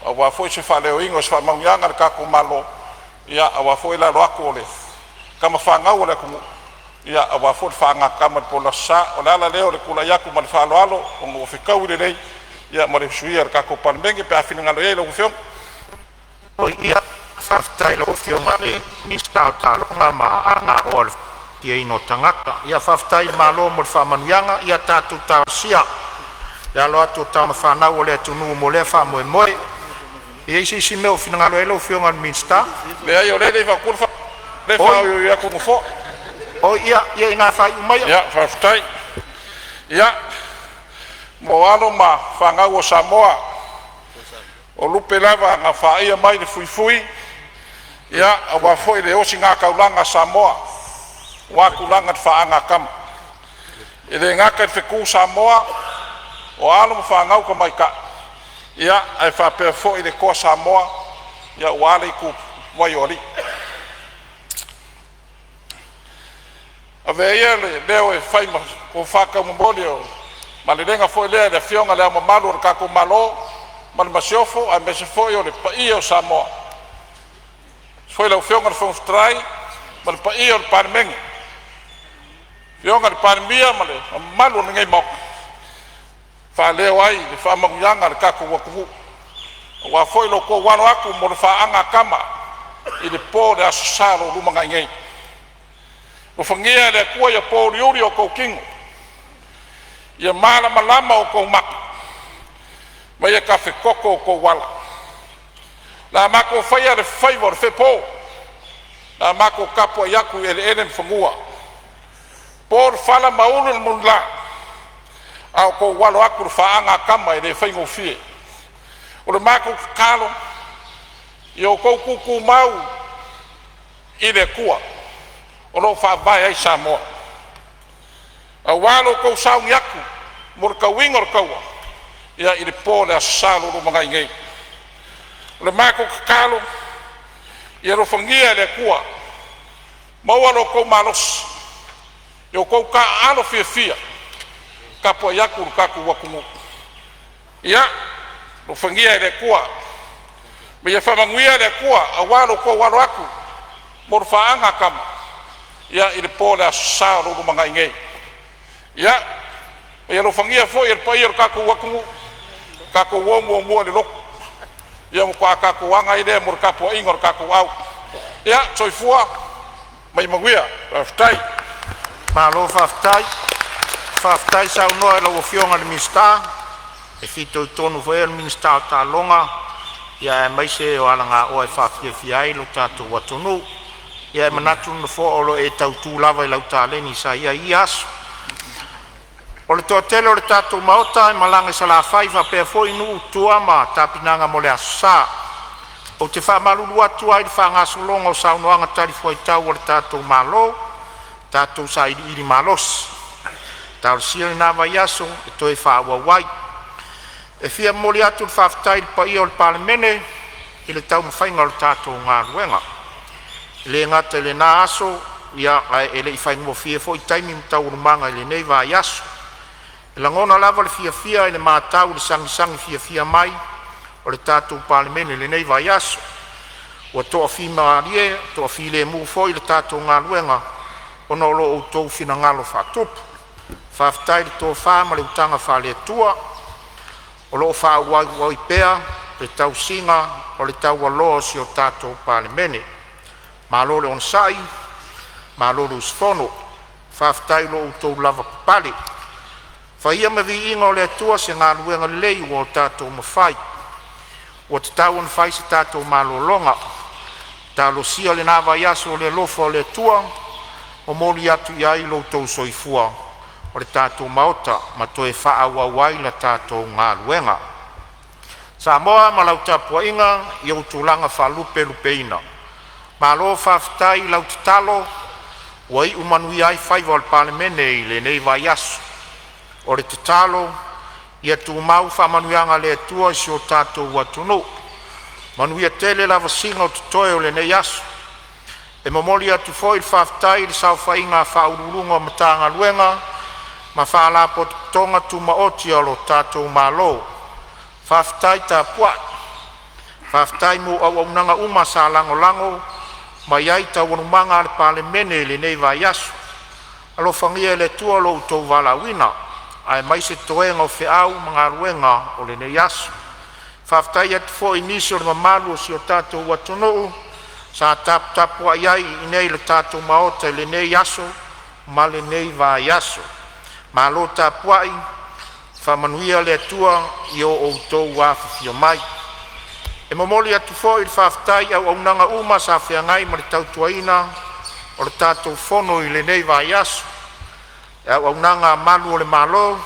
wa fo se fa le o ingo fa manganga ka ku malo ya awa foi la roakole kama fanga wala ku ya awa foi fanga kama pola sa ola la leo le kula ya ku mal falo alo o fikau le nei ya mare suir ka ko Palemene pe afina ngalo ye lo fiong o ia faftai lo fiong ale mi sta ta lo ngama anga ol tie ino tangata ia faftai malo mo fa manuanga ia tatu ta sia ya lo atu ta ma fa na wala tu nu mo le fa mo mo e si meu finangalo elo fionga minsta le ai ole le fa kurfa le fa yo ya ko fo o ia ina fa mai ya fa stai ya mo alo ma fanga o Samoa o lupe lava nga fa ia mai le fui ya wa foi le o singa ka ulanga Samoa wa kulanga fa anga kam ele nga ka fe ku Samoa o alo fanga ko mai ka ya ai fa pe fo ile ko Samoa ya wale ku waiori ave ele deu e fai ma ko fa ka mo bodio ma le denga fo le de fionga le mo malo ka ko malo ma ma sofo a me se fo yo le pa io Samoa foi le fionga fo strai ma pa io Palemene fionga Palemene ma le malo ngai mo fa le wai le fa manganga ka ko wa foi lo ko wano aku mo fa anga kama i le po de asaro lu manga ngai o fangia le ko ya po riuri o ko king ya mala malama o ko mak ma ya ka fe koko ko wala la mako faya le favor fe po la mako kapo ya ku ele fangua por fala maulu munla au ko walo aku fa anga kama ele faingo fie o le mako kalo yo ko kuku mau ile kuwa o lo fa vai ai Samoa a walo ko sau yaku mor ka wingor kawa ia i le po le asalo ro mangai ngai le mako kakalo ia ro fangia le kua mawalo ko malos yo ko ka alo fia ka po yaku ka ku wakumu ia ro fangia le kua me ia famanguia le kua a walo ko walo aku mor faanga kama ia i le po le asalo ro mangai ngai ia ia ro fangia fo ia pa ia ka ku wakumu ka ko wo le lok ia mo ka ko wanga ide mor ka po ingor ka ko au ia soifua mai manguia aftai malo faftai sa no lo fionga de mista e fito tonu foi mista ta longa ia mai se o alanga o e fafiai lo tatu watunu ia manatu no fo lo e tau tu lava lo ta le ni sa ia ias o le totelo o le tatu maota e malanga sa la faiva pe foi nu tua ma tapinanga mo le asa o te fa malulu atu ai fa ngasulonga o sa unoanga tari foi tau o le tatu malo tatu sa iri malos tau siri na vaiaso e toi fa wawai e fia moli atu fa ftai pa i o le Palemene i le tau mawhainga o le tatu ngā ruenga le ngata le na aso ia e le i whainga mo fia foi taimi mtau rumanga i le nei vaiaso e la ngona lava le fia i le mātau le sangi fia mai o le tatu Palemene le nei vaiaso ua toa fi maarie toa fi le mu foi le tatu ngā ruenga ono lo o tou fina ngalo whatupu. Whaftai tō whāma le utanga whale tua, o lo wha wai pēa, le tau singa, o le tau aloa si o tātou Palemene. Mālo le onsai, mālo le usfono, whaftai lo o tou lava papale. Whaia me vi inga o le tua se ngā luenga lei o tātou mawhai. O te tau an whai se tātou mālo longa, tā lo sia le nāwa iaso o le lofa o le tua, o moli atu iai lo tau soifua o le tātou maota ma toe wha wai la tātou ngā luenga. Sa moa ma lau tapua inga i au tūlanga wha lupe ina. Ma lo whaftai lau te talo wai umanui ai whaiva o le Palemene i le nei vai asu. O le te talo ia tū mau wha manuianga le tua si o tātou watunu. Manuia tele lava singa o te toe o le nei asu. E momoli atu foi il whaftai li sau whainga whaururunga matanga luenga ma whaalapo tonga tu maoti alo tātou malo. Whaftai ta puat. Whaftai mo au unanga uma sa lango ma iai ta wanumanga le Palemene le nei vai asu. Alo whangia le tua lo utou wala wina ai mai se toenga o whiau mga luenga o le nei asu. Whaftai atu foi nisio le mamalu si o tātou watunuu sa tapu ai i nei le tātou maota le nei aso ma le nei vai aso. Ma lo tapu ai whamanuia le atua i o outou wafifia mai. E momoli atu fo i le whaftai au aunanga uma sa whiangai ma le tautuaina o le tātou fono i le nei vai aso. E au aunanga malu o le malo,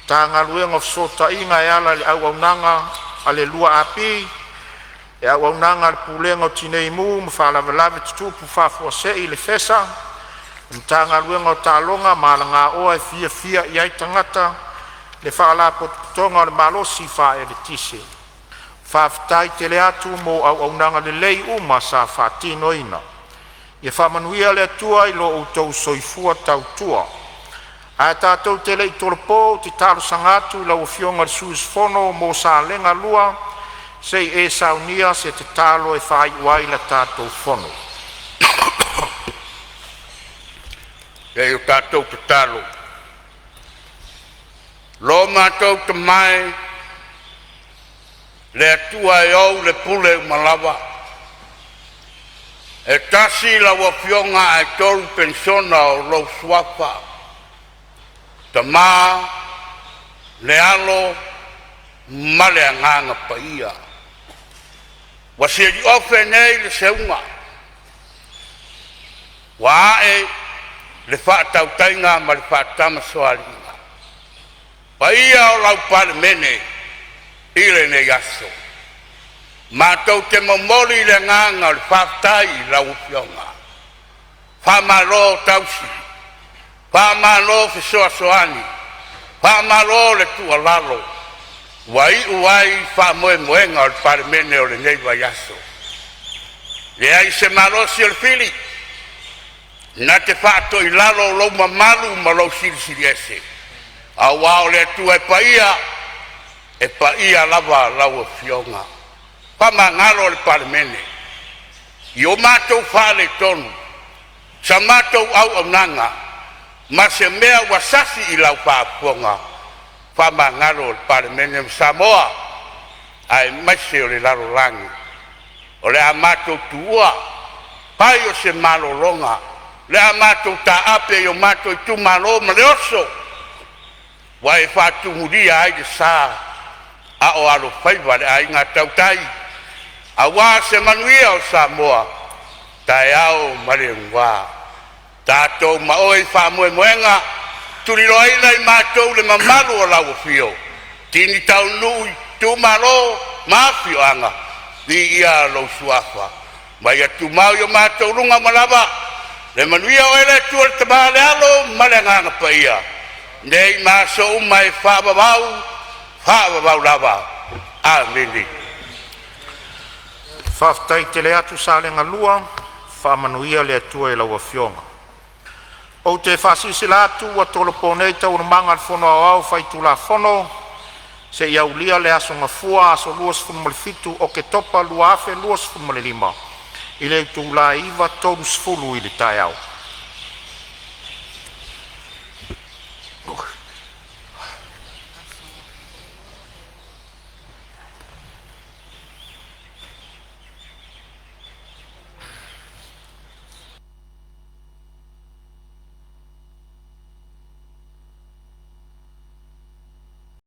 tā ngā luenga fsota inga e ala le au aunanga a le lua api, e au aunanga le pulenga o tinei mu, ma whalavelave tutupu whafuasei le fesa, mta ngā luenga o tālonga, ma la ngā oa e fia i ai tangata, le whaalapo tutonga o le malosi wha e le tise. Whaftai te le atu mo au aunanga le lei uma sa whatino ina. Ia whamanuia le atua i lo outou soifua tautua. A tātou te lei toropo, te talo sangatu, lau fionga le suis fono mo sa lenga lua, sei e saunia se te talo e whai wai la tātou fono. Kei o tātou te talo. Lo mātou te mai, le atua e au le pule malawa. E tasi lau fionga e tolu pensiona o lau suafa. Ta mā, le alo, male a nganga paia. Wa se di ofe nei le seunga. Wa e le whaatau tainga ma le whaatama soaringa. Paia o lau Palemene, i le nei aso. Mātou te momoli le nganga o le whaatai lau fionga. Whamaro tausi. Whamalo fisoa soani. Whamalo le tua lalo. Wai uai whamoe moenga o le Palemene o le nei vai aso. Le ai se malosi o le fili. Na te whaato i lalo lo mamalu ma lo siri ese. A wao le tua e paia lava lau fionga. Whamangalo le Palemene. Io mātou whale tonu. Sa mātou au nanga. Ma se mea wasasi i lau whaapuanga. Whamangalo le Palemene Samoa. Ai maise o le laro langi. O le a mātou tuua. Pai o se malolonga. Le a mātou ta ape o mātou i tu malo ma le oso. Wai whaatumuria ai de sa. A o alo whaiva le ai ngā tautai. A wā se manuia o Samoa. Tai au mare ngā. Tātou maoi whaamue moenga. Turi roi nei mātou le mamalu o lau fio. Tini tau nui tu malo mafio anga. Di ia lo suafa. Mai atu mau yo mātou runga malava. Le manuia o ele tu te male alo male nganga pa ia. Nei maso mai whaababau lava. Ameni. Whaftai te le atu sa le ngalua, whamanuia le atua e laua fionga. O te whasisi la atu wa tolopone tau na manga fono au whai tu la fono, se iau lia le aso ngafua aso luas funmalifitu Oketopa lua afe luas funmalilima. Ile tu la iwa tonu sfulu ili tai au.